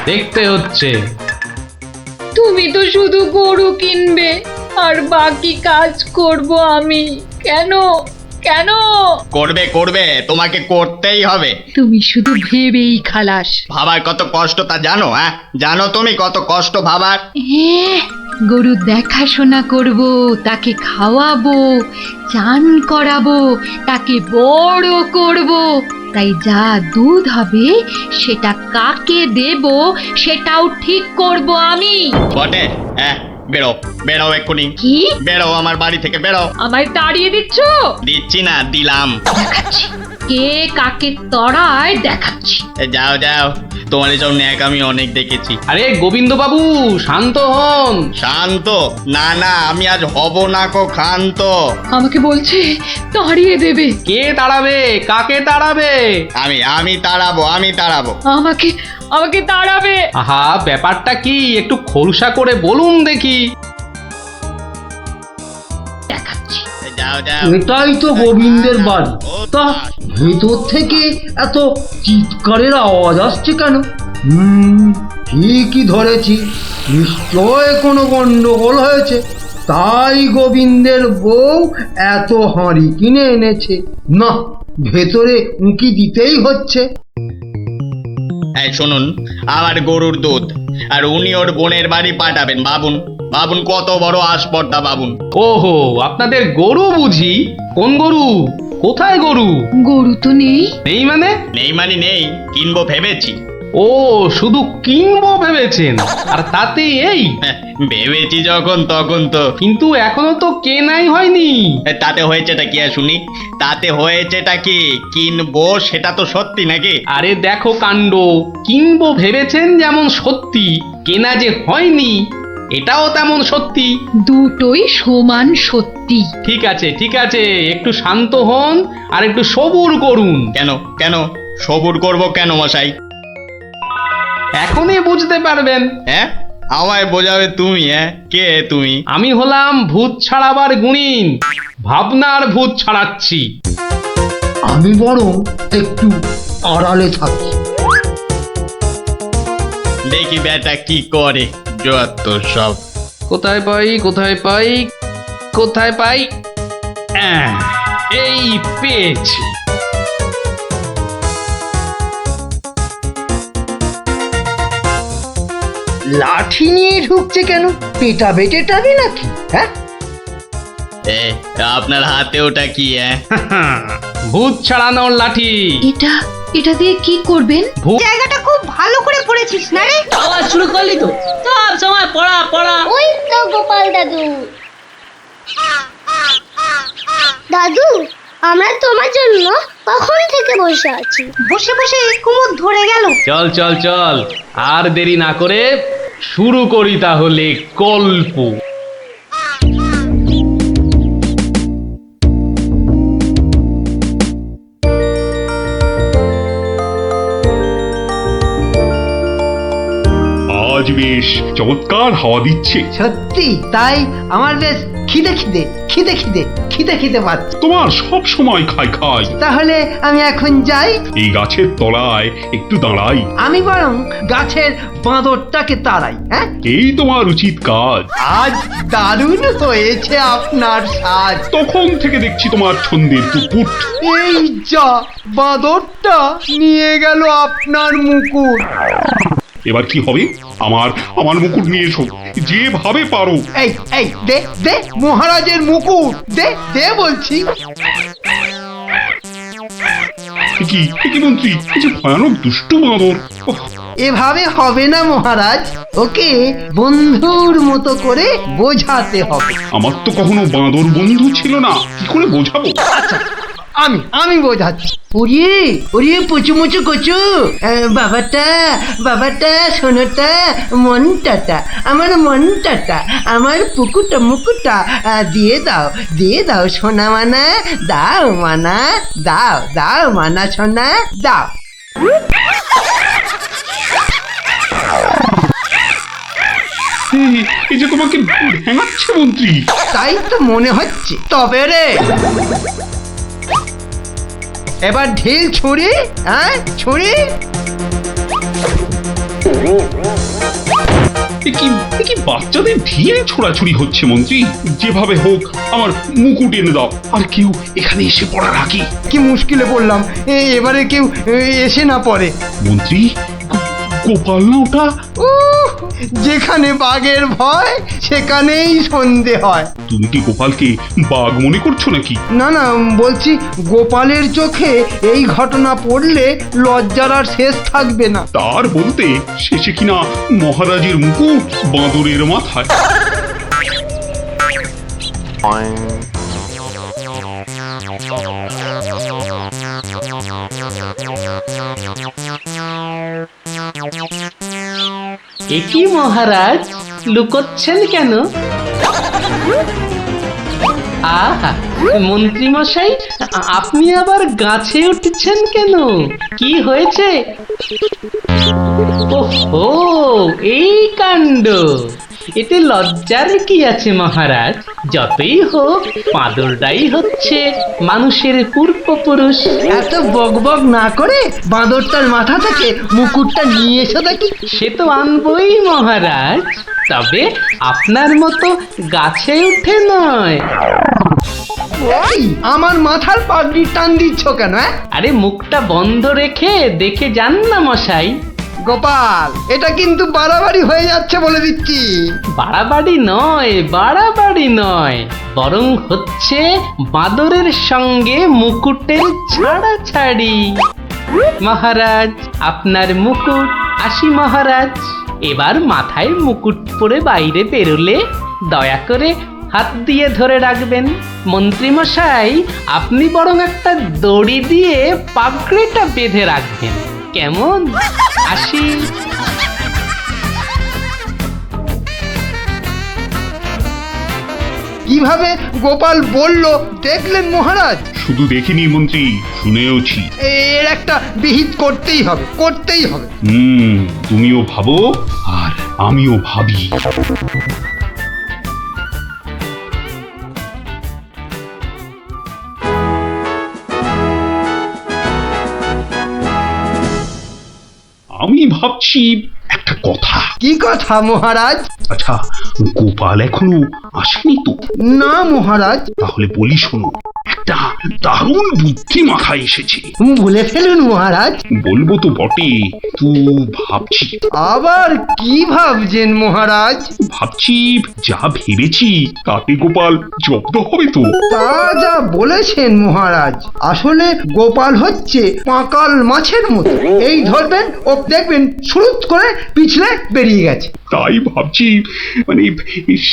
দেখতে হচ্ছে। তুমি তো শুধু গরু কিনবে আর বাকি কাজ করব আমি। কেন কেন? করবে করবে, তোমাকে করতেই হবে। তুমি শুধু ভেবেই খালাস। ভাবার কত কষ্ট তা জানো? জানো তুমি কত কষ্ট ভাবার? গরু দেখাশোনা করব, তাকে খাওয়াবো, চান করাবো, তাকে বড় করব, তাই যা দুধ হবে সেটা কাকে দেব সেটাও ঠিক করব আমি। বটে? বেরো বেরো এক্ষুনি। কি? বেরো আমার বাড়ি থেকে, বেরো। আমায় তাড়িয়ে দিচ্ছ? দিচ্ছি না, দিলাম। দেখাচ্ছি কে কাকে তড়ায়, দেখাচ্ছি। যাও যাও, তোমার এসব ন্যাক আমি অনেক দেখেছি। আরে গোবিন্দ বাবু, শান্ত হন। শান্ত? না না, আমি আজ হব না কো ক্ষান্ত। আমাকে বলছে তাড়িয়ে দেবে। কে তাড়াবে? কাকে তাড়াবে? আমি তাড়াবো, আমি তাড়াবো। আমাকে আমাকে তাড়াবে। আহা, ব্যাপারটা কি একটু খোলসা করে বলুন দেখি। দেখাচ্ছি। যাও যাও। এটাই তো গোবিন্দের বাড়ি। তা ভেতর থেকে এত চিৎকারের আওয়াজ আসছে কেন? ঠিকই ধরেছি, নিশ্চয় কোনো গন্ডগোল হয়েছে, তাই গোবিন্দের বউ এত হাঁড়ি কিনে এনেছে। না, ভেতরে উঁকি দিতেই হচ্ছে। এই শুনুন, আমার গরুর দুধ, আর উনি ওর বোনের বাড়ি পাঠাবেন। ভাবুন ভাবুন কত বড় আসপর্দা, ভাবুন। ওহো, আপনাদের গরু বুঝি? কোন গরু? কোথায় গরু? গরু তো নেই। নেই মানে? নেই মানে নেই, কিনবো ভেবেছি। ও, শুধু কিনবো ভেবেছেন? আর তাতে এই? ভেবেছি যখন তখন তো। কিন্তু এখনো তো কেনাই হয়নি। তাতে হয়েছেটা কি শুনি? তাতে হয়েছেটা কি? কিনবো সেটা তো সত্যি নাকি? আরে দেখো কাণ্ড, কিনবো ভেবেছেন যেমন সত্যি, কেনা যে হয়নি এটাও তেমন সত্যি। দুটোই সমান সত্যি। ঠিক আছে ঠিক আছে, একটু শান্ত হন আর একটু সবুর করুন। কেন কেন সবুর করব কেন মশাই? এখনই বুঝতে পারবেন। হ্যাঁ, আমায় বোঝাবে তুমি? হ্যাঁ, কে তুমি? আমি হলাম ভূত ছাড়াবার গুণিন, ভাবনার ভূত ছাড়াচ্ছি। আমি বরং একটু আড়ালে থাকি। দেখি বেটা কি করে, যত সব। কোথায় পাই কোথায় পাই কোথায় পাই, এই পেয়েছি। লাঠি নিয়ে ঢুকছে কেন? পেটা বেটেটাবি নাকি? হ্যাঁ, এ, আপনার হাতে ওটা কি? হ্যাঁ, ভূত ছাড়ানোর লাঠি। এটা দিয়ে কি করবেন? জায়গাটা খুব ভালো করে পড়েছিস না রে? ওই তো গোপাল দাদু। দাদু, আমরা তোমার জন্য কখন থেকে বসে আছি। বসে বসে কুমোর ধরে গেল। চল চল চল, আর দেরি না করে শুরু করি তাহলে গল্প। আজ বেশ চমৎকার হাওয়া দিচ্ছে। সত্যি তাই, আমার বেশ খিদে খিদে খিদে খিদে খিদে খিদে পাচ্ছে। তোমার সব সময় খাই খাই। তাহলে আমি এখন যাই। এই গাছের তলায় একটু দাঁড়াই। আমি বরং গাছের বাঁদরটাকে তাড়াই। হ্যাঁ, এই তোমার উচিত কাজ। আজ দারুণ হয়েছে আপনার সাজ। তখন থেকে দেখছি তোমার ছন্দের পুকুট। এই যা, বাঁদরটা নিয়ে গেল আপনার মুকুট। এবার কি হবে? আমার আমার মুকুট নিয়ে এসো, যেভাবে পারো। এই এই দে দে মহারাজের মুকুট, দে দে বলছি। কি কি মন্ত্রী, এই যে ভয়ানক দুষ্টু বাঁদর। ওহ, এভাবে হবে না মহারাজ, ওকে বন্ধুর মতো করে বোঝাতে হবে। আমার তো কখনো বাঁদর বন্ধু ছিল না, কি করে বোঝাবো? আমি বোঝাচ্ছি। ওরে ওরে পুচু মুচু কচু, বাবাটা বাবাটা সোনাটা মনটাটা, আমার মনটাটা, আমার পুকুটা মুকুটা দিয়ে দাও সোনা মানা, দাও মানা, দাও দাও মানা সোনা দাও। এই যে তোমাকে ভেঙাচ্ছে মন্ত্রী। তাই তো মনে হচ্ছে। তবে রে, এবার ঢিল ছুরি, হ্যাঁ ছুরি। এ কি বাচ্চাদের ঢিলে ছোড়াছুড়ি হচ্ছে মন্ত্রী? যেভাবে হোক আমার মুকুট এনে দাও, আর কেউ এখানে এসে পড়ার আগে। কি মুশকিলে পড়লাম, এবারে কেউ এসে না পড়ে। মন্ত্রী, গোপাল না ওটা? যেখানে বাঘের ভয় সেখানেই সন্ধে হয়। তুমি কি গোপালকে বাঘ মনে করছো নাকি? না না, বলছি গোপালের চোখে এই ঘটনা পড়লে লজ্জার আর শেষ থাকবে না। তার বলতে শেষে কিনা মহারাজের মুকুট বাঁদরের মাথায়। এ কি মহারাজ, লুকোচ্ছেন কেন? আহা, মন্ত্রী মশাই, আপনি আবার গাছে উঠছেন কেন? কি হয়েছে? ওহো, এই কাণ্ড। এতে লজ্জার কি আছে মহারাজ? যতই হোক বাঁদরটাই হচ্ছে মানুষের পূর্বপুরুষ। এত বকবক না করে বাঁদরটার মাথা থেকে মুকুটটা নিয়ে এসো দেখি। সে তো আনবই মহারাজ, তবে আপনার মতো গাছে উঠে নয়। এই, আমার মাথার পাগড়ি টান দিচ্ছ কেন? আরে মুখটা বন্ধ রেখে দেখে যান না মশাই। গোপাল, এটা কিন্তু বাড়াবাড়ি হয়ে যাচ্ছে বলে দিচ্ছি। বাড়াবাড়ি নয়, বরং হচ্ছে বাঁদরের সঙ্গে মুকুটের ছাড়াছাড়ি। মহারাজ, আপনার মুকুট। আসি মহারাজ, এবার মাথায় মুকুট পরে বাইরে বেরোলে দয়া করে হাত দিয়ে ধরে রাখবেন। মন্ত্রী মশাই, আপনি বরং একটা দড়ি দিয়ে পাগড়িটা বেঁধে রাখবেন, কেমন? আসি। কিভাবে গোপাল বলল দেখলেন মহারাজ? শুধু দেখিনি মন্ত্রী, শুনেওছি। এর একটা বিহিত করতেই হবে, করতেই হবে। তুমিও ভাবো আর আমিও ভাবি। আমি ভাবছি একটা কথা। কি কথা মহারাজ? আচ্ছা, গোপাল এখনো আসেনি তো? না মহারাজ। তাহলে বলি শোনো, একটা দারুণ বুদ্ধি মাথায় এসেছে। বলে ফেলুন মহারাজ। বলবো তো বটে, তো ভাবছি। আবার কি ভাবছেন মহারাজ? ভাবছি যা ভেবেছি তাতে গোপাল জব্দ হবে তো? তা যা বলেছেন মহারাজ, আসলে গোপাল হচ্ছে পাঁকাল মাছের মতো। এই ধরবেন ও দেখবেন সুরুত করে পিছলে বেরিয়ে গেছে। তাই ভাবছি, মানে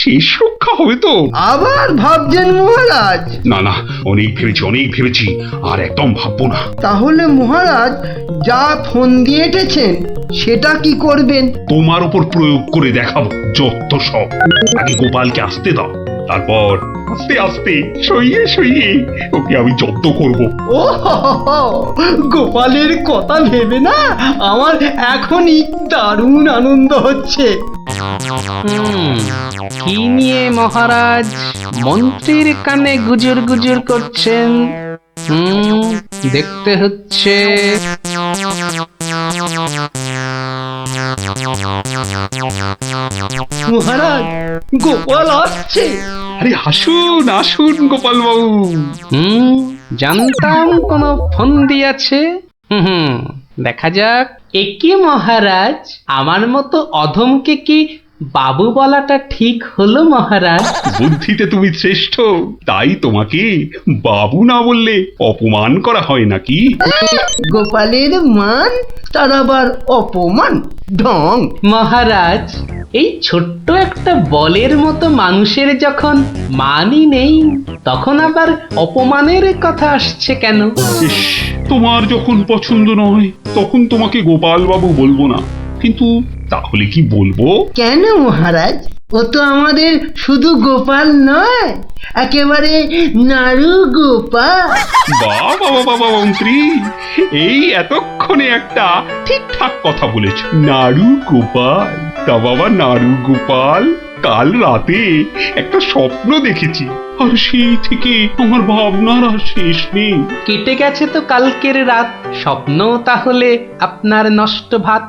শেষ রক্ষা হবে তো? আবার ভাবছেন মহারাজ? না না, অনেক ভেবেছি, আর একদম ভাববো না। তাহলে মহারাজ যা ফোন দিয়ে এঁটেছেন সেটা কি করবেন? তোমার উপর প্রয়োগ করে দেখাবো যত সব। আগে গোপালকে আসতে দাও, তারপর আস্তে আস্তে সইয়ে ওকে আমি জব্দ করব। ও গোপালের কথা ভেবে না আমার এখনই দারুণ আনন্দ হচ্ছে। কি নিয়ে মহারাজ মন্ত্রীর কানে গুজর গুজর করছেন? দেখতে হচ্ছে। মহারাজ গোপাল আসছে। আরে আসুন গোপাল বাবু। জানতাম কোন ফোন দিয়েছে। দেখা যাক। একি মহারাজ, আমার মতো অধমকে কি বাবু বলাটা ঠিক হলো মহারাজ? বুদ্ধিতে তুমি শ্রেষ্ঠ, তাই তোমাকে বাবু না বললে অপমান করা হয় নাকি? গোপালের মান তার আবার অপমান? ঢং। মহারাজ, এই ছোট্ট একটা বলের মতো মানুষের যখন মানই নেই, তখন আবার অপমানের কথা আসছে কেন? ইস, তোমার যখন পছন্দ নয় তখন তোমাকে গোপাল বাবু বলবো না, কিন্তু তাহলে কি বলবো? কেন মহারাজ? ও তো আমাদের শুধু গোপাল নয়, একেবারে নাড়ু গোপাল। বাবা মন্ত্রী, এই এতক্ষণে একটা ঠিকঠাক কথা বলেছ। নাড়ু গোপাল? তা বাবা নাড়ু গোপাল, কাল রাতে একটা স্বপ্ন দেখেছি, আর সেই থেকে আমার ভাবনার আর শেষ নেই। কেটে গেছে তো কালকের রাত, স্বপ্ন তাহলে আপনার নষ্ট ভাত।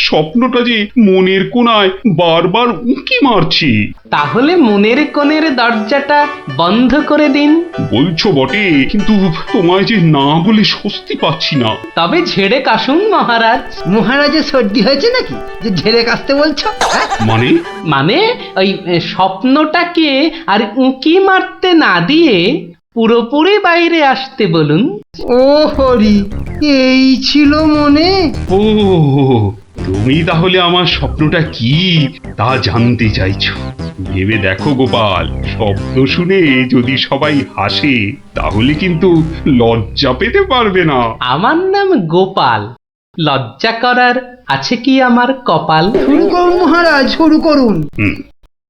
স্বপ্নটা যে মনের কোণায় বারবার উঁকি মারছি। তাহলে মনের কোণের দরজাটা বন্ধ করে দিন। বলছো বটে, কিন্তু তোমায় যে না বলে স্বস্তি পাচ্ছি না। তবে ঝেড়ে কাশুন মহারাজ। মহারাজের সর্দি হয়েছে নাকি যে ঝেড়ে কাশতে বলছো? মানে ওই স্বপ্নটাকে আর উঁকি মারতে না দিয়ে পুরোপুরি বাইরে আসতে বলুন। ও হরি, এই ছিল মনে? ও, তুমি তাহলে আমার স্বপ্নটা কি তা জানতে চাইছো? ভেবে দেখো গোপাল, শব্দ শুনে যদি সবাই হাসে তাহলে কিন্তু লজ্জা পেতে পারবে না। আমার নাম গোপাল, লজ্জা করার আছে কি আমার কপাল? শুরু করুন মহারাজ, শুরু করুন।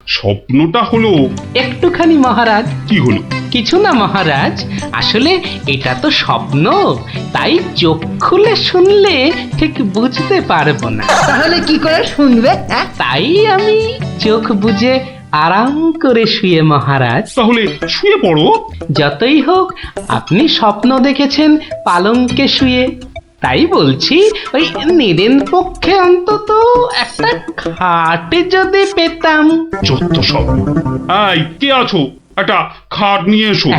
স্বপ্নটা হলো একটুখানি মহারাজ। কি হলো? কিছু না মহারাজ, আসলে এটা তো স্বপ্ন, তাই চোখ খুলে শুনলে ঠিক বুঝতে পারবো না। তাহলে কি করে শুনবে? তাই আমি চোখ বুজে আরাম করে শুয়ে মহারাজ। তাহলে শুয়ে পড়ো। যতই হোক আপনি স্বপ্ন দেখেছেন পালঙ্কে শুয়ে, তাই বলছি ওই নিদেন পক্ষে অন্তত একটা খাটে যদি পেতাম। যত সব। এই, কে আছো? একটা খাট নিয়ে এসো।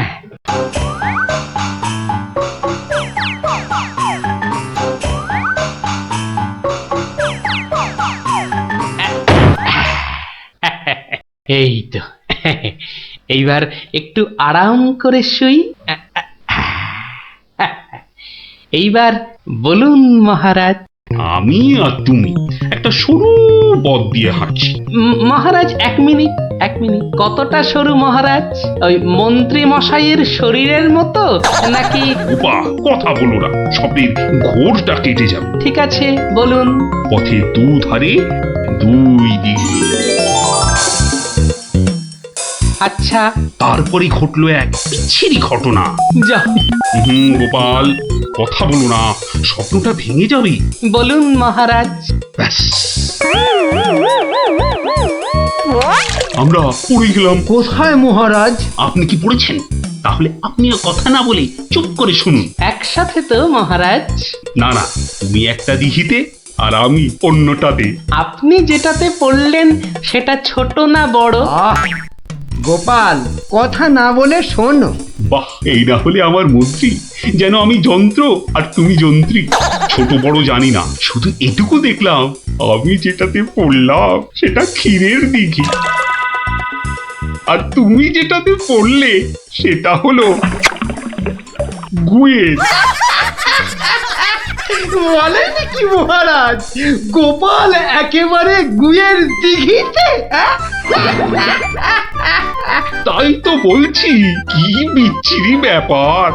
এই তো, এইবার একটু আরাম করে শুই। এইবার বলুন মহারাজ। আমি আর তুমি একটা সরু পথ দিয়ে হাঁটছি। মহারাজ এক মিনিট। কতটা সরু মহারাজ? ওই মন্ত্রী মশাইয়ের শরীরের মতো নাকি? কথা বলো না, স্বপ্নের ঘোরটা কেটে যাবে। ঠিক আছে, বলুন। পথে দুধারে দুই দিকে। আচ্ছা, তারপরে ঘটলো এক বিচ্ছিরি ঘটনা। যা গোপাল, কথা বলো না, স্বপ্নটা ভেঙে যাবে। বলুন মহারাজ। ব্যাস, আমরা পড়ে গেলাম। কোথায় মহারাজ? আপনি কি পড়েছেন? তাহলে আপনিও কথা না বলে চুপ করে শুনুন। একসাথে তো মহারাজ। না না, তুমি একটা দিঘিতে আর আমি অন্যটাতে। আপনি যেটাতে পড়লেন সেটা ছোট না বড়? আহ, গোপাল, কথা না বলে শোনো। বাহ, এই না হলে আমার মন্ত্রী, যেন আমি যন্ত্র আর তুমি যন্ত্রী। ছোট বড় জানি না, শুধু এটুকু দেখলাম আমি যেটাতে পড়লাম সেটা ক্ষীরের দিঘি, আর তুমি যেটাতে পড়লে সেটা হলো গুয়ের। বলেন কি মহারাজ, গোপাল একেবারে গুয়ের দিঘিতে? তাই তো বলছি, কি বিচ্ছিরি ব্যাপার।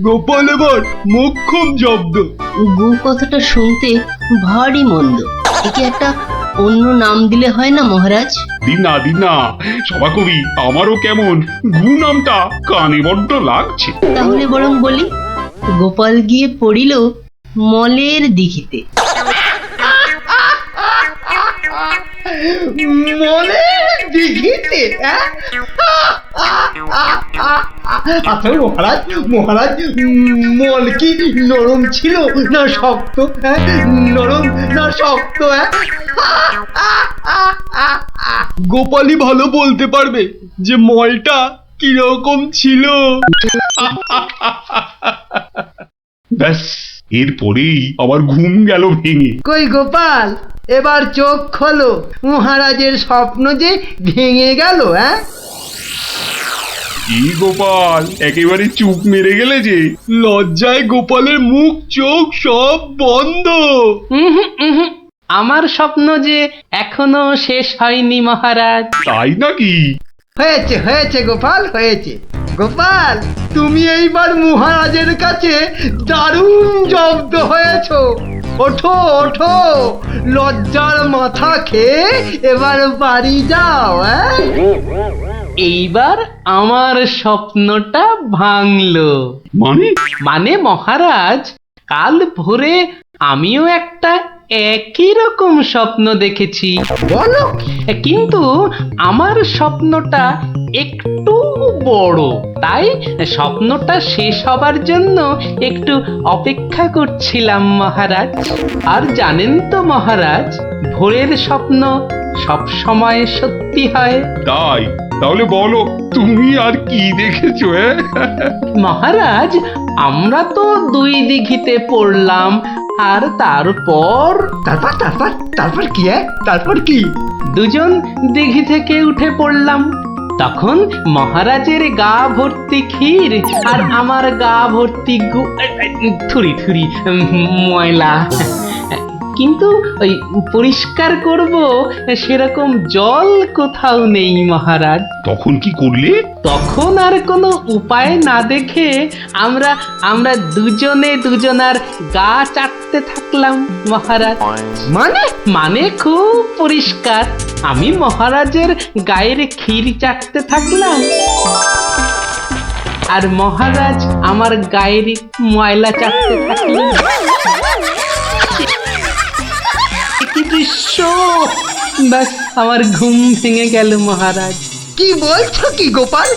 গোপাল এবার মোক্ষম জব্দ। গু কথাটা শুনতে ভারী মন্দ। একে একটা অন্য নাম দিলে হয় না মহারাজ? দিন না সভাকবি, আমারও কেমন গু নামটা কানে বড্ড লাগছে। তাহলে বরং বলি, গোপাল গিয়ে পড়িল মলের দিঘিতে। মলের দিঘিতে? আচ্ছা মহারাজ, মল কি নরম ছিল না শক্ত? নরম না শক্ত? গোপালই ভালো বলতে পারবে যে মলটা কিরকম ছিল। ব্যাস, এরপরেই আবার ঘুম গেল ভেঙে। কই গোপাল, এবার চোখ খোলো, মহারাজের স্বপ্ন যে ভেঙে গেল। এই গোপাল, একেবারে চুপ মেরে গেলে যে। লজ্জায় গোপালের মুখ চোখ সব বন্ধ। আমার স্বপ্ন যে এখনো শেষ হয়নি মহারাজ। তাই নাকি? হয়েছে গোপাল, হয়েছে। গোপাল, তুমি এইবার মহারাজের কাছে দারুণ জব্দ হয়েছো। ওঠো, লজ্জার মাথা খেয়ে এবার বাড়ি যাও। এইবার আমার স্বপ্নটা ভাঙলো। মানে মহারাজ, কাল ভোরে আমিও একটা একই রকম স্বপ্ন দেখেছি। বলো? কিন্তু আমার স্বপ্নটা একটু বড়, তাই স্বপ্নটা শেষ হবার জন্য একটু অপেক্ষা করছিলাম মহারাজ। আর জানেন তো মহারাজ, ভোরের স্বপ্ন সব সময় সত্যি হয়। তাই? তাহলে বলো, তুমি আর কি দেখেছো? মহারাজ, আমরা তো দুই দিঘিতে পড়লাম, আর তারপর কি? তারপর কি? দুজন দিঘি থেকে উঠে পড়লাম। তখন মহারাজের গা ভর্তি ক্ষীর আর আমার গা ভর্তি থুরি ময়লা। কিন্তু ওই পরিষ্কার করব সেরকম জল কোথাও নেই মহারাজ। তখন কি করলে? তখন আর কোনো উপায় না দেখে আমরা দুজনে দুজনার গা চাটতে থাকলাম মহারাজ। মানে খুব পরিষ্কার। আমি মহারাজের গায়ের ক্ষীর চাটতে থাকলাম, আর মহারাজ আমার গায়ের ময়লা চাটতে থাকলেন। কি দৃশ্য! ব্যাস, আমার ঘুম ভেঙে গেল মহারাজ। কি বলছো কি গোপাল?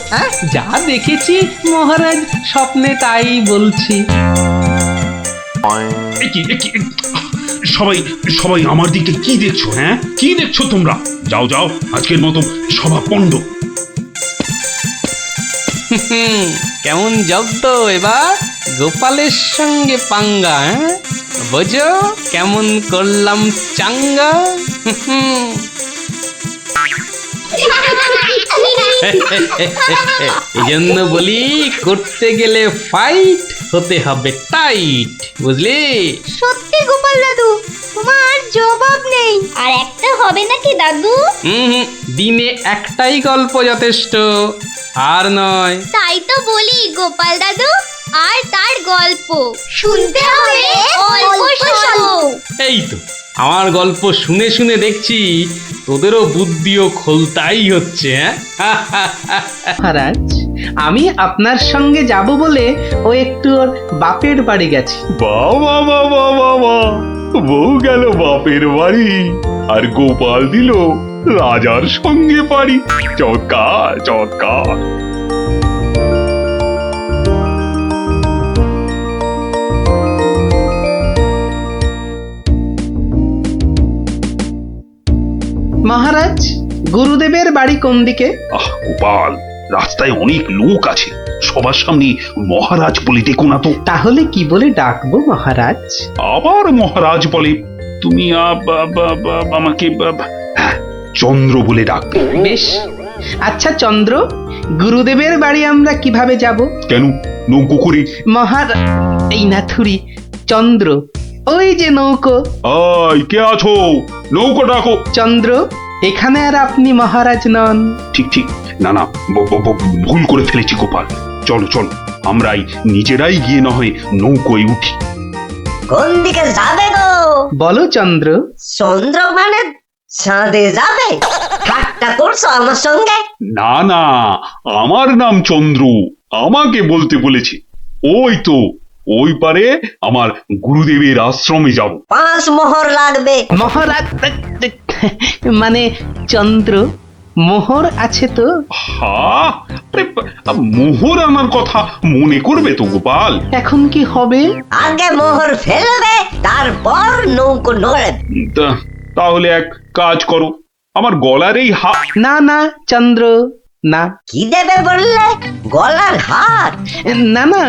যা দেখেছি মহারাজ, স্বপ্নে তাই বলছি। সবাই আমার দিকে কি দেখছো? কি দেখছো তোমরা? যাও, আজকের মতো সভা পণ্ড। কেমন জব্দ এবার গোপালের সঙ্গে পাঙ্গা? বোঝো কেমন করলাম চাঙ্গা? এই জন্য বলি, করতে গেলে ফাইট হতে হবে টাইট, বুঝলি? সত্যি গোপাল দাদু, তোমার জবাব নেই। আর একটা হবে নাকি দাদু? দিনে একটাই গল্প যথেষ্ট, আর নয়। তাই তো বলি গোপাল দাদু, আর তার গল্প শুনতে হবে অল্প শোনো। এই তো আমার গল্প শুনে শুনে দেখছি তোদেরও বুদ্ধিও খোলতাই হচ্ছে। মহারাজ, আমি আপনার সঙ্গে যাব বলে ও একটু ওর বাপের বাড়ি গেছে। বাবা বাবা বাবা, বউ গেল বাপের বাড়ি আর গোপাল দিল রাজার সঙ্গে পারি। চমৎকার চমৎকার। মহারাজ, গুরুদেবের বাড়ি কোন দিকে? আহ গোপাল, রাস্তায় অনেক লোক আছে, সবার সামনে মহারাজ বলে ডেকো না তো। তাহলে কি বলে ডাকবো মহারাজ? আবার মহারাজ বলে? তুমি আমাকে হ্যাঁ, চন্দ্র বলে ডাকবে। বেশ, আচ্ছা চন্দ্র, গুরুদেবের বাড়ি আমরা কিভাবে যাব? কেন, নৌকো করে? এই নাথুরি, চন্দ্র, ওই যে নৌকো। আয়, কে আছো? নৌকো ডাকো। চন্দ্র, এখানে আর আপনি মহারাজ নন। ঠিক ঠিক, না না, ভুল করে ফেলেছি গোপাল। চলো চলো, আমরাই নিজেরাই গিয়ে না হয় নৌকোয় উঠি। কোন দিকে যাবে গো? বলো চন্দ্র। চন্দ্র মানে চাঁদে যাবে? ঠাট্টা করছো আমার সঙ্গে? না না, আমার নাম চন্দ্র, আমাকে বলতে বলেছে। ওই তো ওই পারে আমার গুরুদেবের আশ্রমে যাব। 5 মোহর লাগবে। মহারাজ মানে চন্দ্র, মোহর আছে তো? হ্যাঁ, মোহর আনার কথা মনে করবে তো গোপাল। এখন কি হবে? আগে মোহর ফেলবে, তারপর নৌকো নড়বে। তাহলে এক কাজ করো, আমার গলার এই না না চন্দ্র, না। কি দেবে বললে? গলার হার? না না,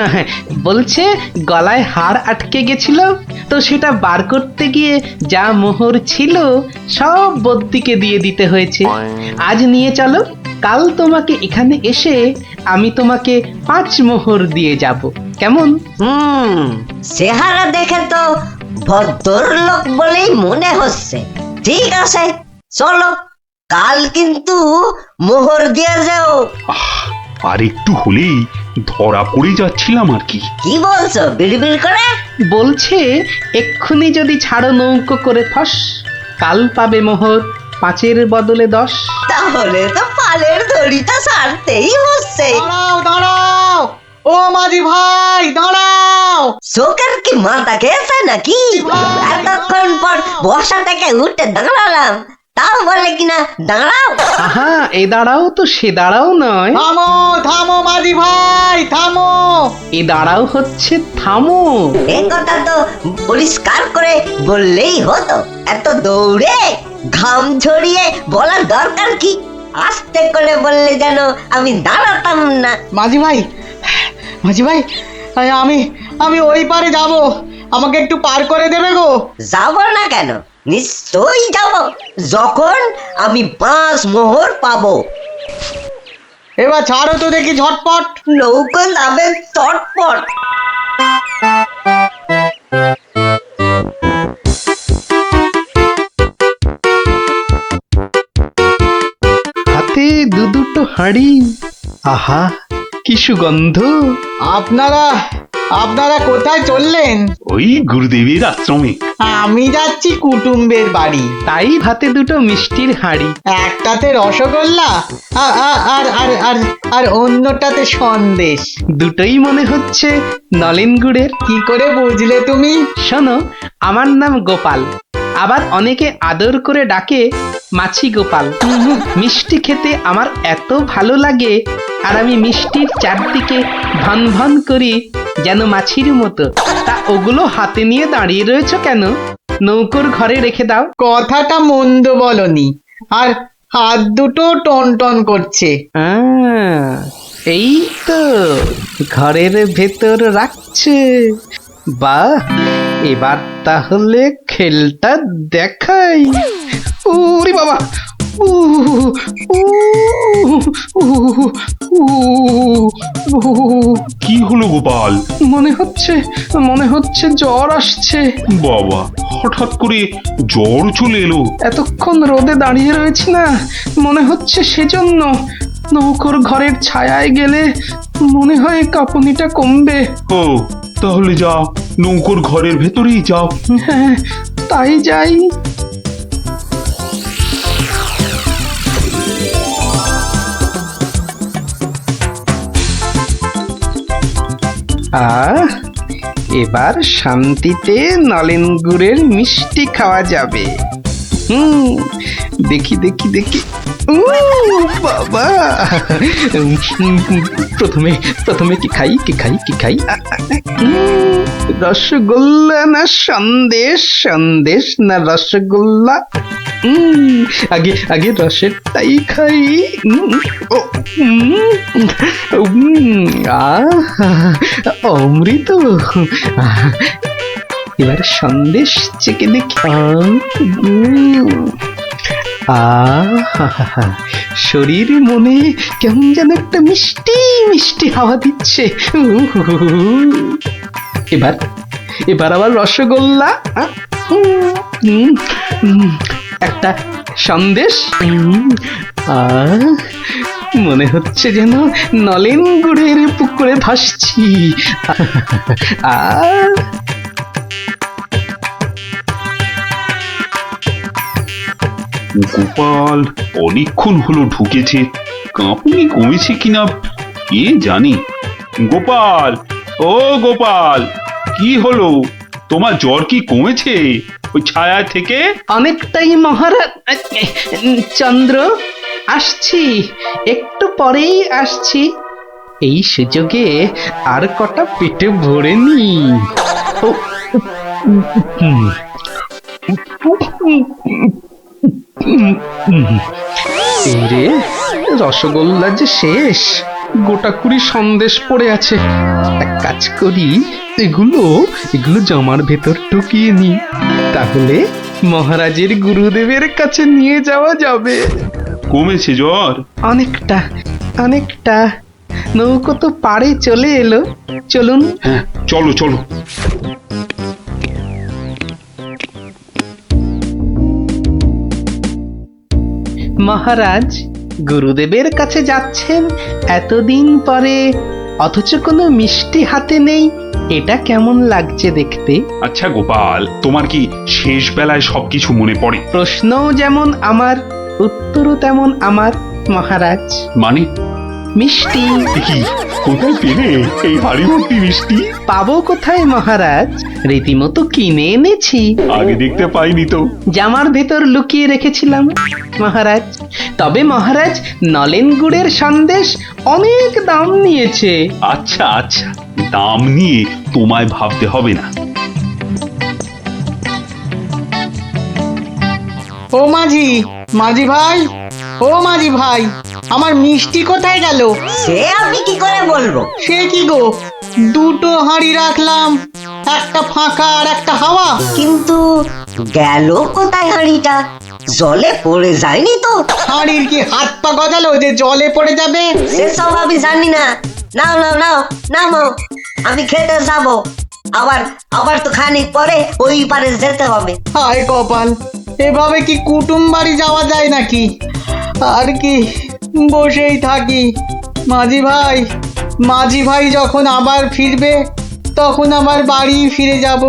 বলছে গলায় হার আটকে গেছিল, তো সেটা বার করতে গিয়ে যা মোহর ছিল সব বদ্যিকে দিয়ে দিতে হয়েছে। আজ নিয়ে চলো, কাল তোমাকে এখানে এসে আমি তোমাকে 5 মোহর দিয়ে যাব, কেমন? চেহারা দেখে তো ভদ্রলোক বলেই মনে হচ্ছে। ঠিক আছে, চলো, কাল কিন্তু মোহর দিয়ে যাও। আর একটু হলেই ধরা পড়ে যাচ্ছিলাম আর কি। কি বলছো বিড়বিড় করে? বলছে এক্ষুনি যদি ছাড়ো নৌকো করে ফস, কাল পাবে মোহর 5-এর বদলে 10। তাহলে তো পালের দড়িটা ছাড়তেই হচ্ছে। দাঁড়াও দাঁড়াও, ও মাঝি ভাই দাঁড়াও। চোখের কি মাথা খেয়েছে নাকি? এতক্ষণ পর বসা থেকে উঠে দাঁড়ালাম, তাও বলে কিনা দাঁড়াও। আহা, এ দাঁড়াও তো সে দাঁড়াও নয়। থামো থামো মাঝি ভাই, থামো। এ দাঁড়াও হচ্ছে থামো। এ কথা তো পরিষ্কার করে বললেই হতো। এত দৌড়ে ঘাম ঝরিয়ে বলার দরকার কি? আস্তে করে বললে যেন আমি দাঁড়াতাম না। মাঝি ভাই, মাঝি ভাই, আমি ওই পারে যাব, আমাকে একটু পার করে দেবে গো? যাব না কেন, নিশ্চয়ই যাব, যখন আমি 5 মোহর পাবো। এবার ছাড়ো তো দেখি ঝটপট। নৌকো নামে চটপট। হাতে দুটো হাঁড়ি, আহা কি সুগন্ধ। আপনারা কোথায় চললেন? ওই গুরুদেবের আশ্রমে। আমি যাচ্ছি কুটুম্বের বাড়ি। তাই হাতে দুটো মিষ্টির হাঁড়ি, একটাতে রসগোল্লা আর অন্যটাতে সন্দেশ। দুটোই মনে হচ্ছে নলেন গুড়ের। কি করে বুঝলে তুমি? শোনো, আমার নাম গোপাল, আবার অনেকে আদর করে ডাকে মাছি গোপাল। মিষ্টি খেতে আমার এত ভালো লাগে, আর আমি মিষ্টির চারদিকে ভন ভন করি যেন মাছির মতো। তা ওগুলো হাতে নিয়ে দাঁড়িয়ে রয়েছো কেন? নৌকোর ঘরে রেখে দাও। কথাটা মন্দ বলনি, আর হাত দুটো টন টন করছে। এই তো ঘরের ভেতর রাখছে। বাহ, এবার তাহলে খেলটা দেখাই। ওরে বাবা, কি হলো গোপাল? মনে হচ্ছে জ্বর আসছে। বাবা, হঠাৎ করে জ্বর চলে এলো? এতক্ষণ রোদে দাঁড়িয়ে রয়েছি না, মনে হচ্ছে সেজন্য। নৌকোর ঘরের ছায়ায় গেলে মনে হয় কাঁপুনিটা কমবে। ও, তাহলে যাও, নৌকোর ঘরের ভেতরেই যাও। হ্যাঁ, তাই যাই। এবার শান্তিতে নলেন গুড়ের মিষ্টি খাওয়া যাবে। দেখি দেখি দেখি, বাবা, প্রথমে প্রথমে কি খাই কি খাই কি খাই, রসগোল্লা না সন্দেশ, সন্দেশ না রসগোল্লা, আগে আগে রসেরটাই খাই। অমৃত। এবার সন্দেশ চেকে দেখি। শরীর মনে কেমন যেন একটা মিষ্টি মিষ্টি হাওয়া দিচ্ছে। এবার এবার আবার রসগোল্লা, একটা সন্দেশ, মনে হচ্ছে যেন নলেন গুড়ের পুকুরে ভাসছি। গোপাল অনেকক্ষণ হলো ঢুকেছে, কাঁপুনি কমেছে কিনা কে জানে। গোপাল, ও গোপাল, কি হলো? তোমার জ্বর কি কমেছে ওই ছায়া থেকে? অনেকটাই মহারাজ। চন্দ্র, আসছি, একটু পরেই আসছি। এই সুযোগে আর কটা পেটে ভরে নি। রে, রসগোল্লা যে শেষ, গোটা কুড়ি সন্দেশ পড়ে আছে। এক কাজ করি, এগুলো এগুলো জামার ভেতর ঢুকিয়ে নি, তাহলে মহারাজের গুরুদেবের কাছে নিয়ে যাওয়া যাবে। কমেছে জ্বর? অনেকটা অনেকটা। নৌকো তো পাড়ে চলে এলো, চলুন। হ্যাঁ, চলো চলো। মহারাজ, গুরুদেবের কাছে যাচ্ছেন এতদিন পরে, অথচ কোনো মিষ্টি হাতে নেই, এটা কেমন লাগছে দেখতে? আচ্ছা গোপাল, তোমার কি শেষ বেলায় সবকিছু মনে পড়ে? প্রশ্নও যেমন আমার, উত্তরও তেমন আমার মহারাজ। মানে? মিষ্টি। কি, কোথায় পেলে এই হাড়ি ভর্তি মিষ্টি? পাবো কোথায় মহারাজ, রীতিমতো কিনে এনেছি। আগে দেখতে পাইনি তো। জামার ভেতর লুকিয়ে রেখেছিলাম মহারাজ। তবে মহারাজ, নলেন গুড়ের সন্দেশ অনেক দাম নিয়েছে। আচ্ছা আচ্ছা, দাম নিয়ে তোমায় ভাবতে হবে না। ও মাঝি, মাঝি ভাই, ও মাঝি ভাই, আমার মিষ্টি কোথায় গেল? সে আমি কি করে বলবো? সে কি গো, দুটো হাঁড়ি রাখলাম, একটা ফাঁকা আর একটা হাওয়া। কিন্তু গেল কোথায় হাঁড়িটা? জলে পড়ে যায়নি তো? হাঁড়ির কি হাত পা গজালো যে জলে পড়ে যাবে? সেসব আমি জানি না। নাও নাও নাও নামো, আমি খেতে যাবো। আবার আবার তো খানিক পরে ওই পারে যেতে হবে। হায় কপাল, এভাবে কি কুটুম বাড়ি যাওয়া যায় নাকি? আর কি বসেই থাকি। মাঝি ভাই যখন আবার ফিরবে, তখন আবার বাড়ি ফিরে যাব।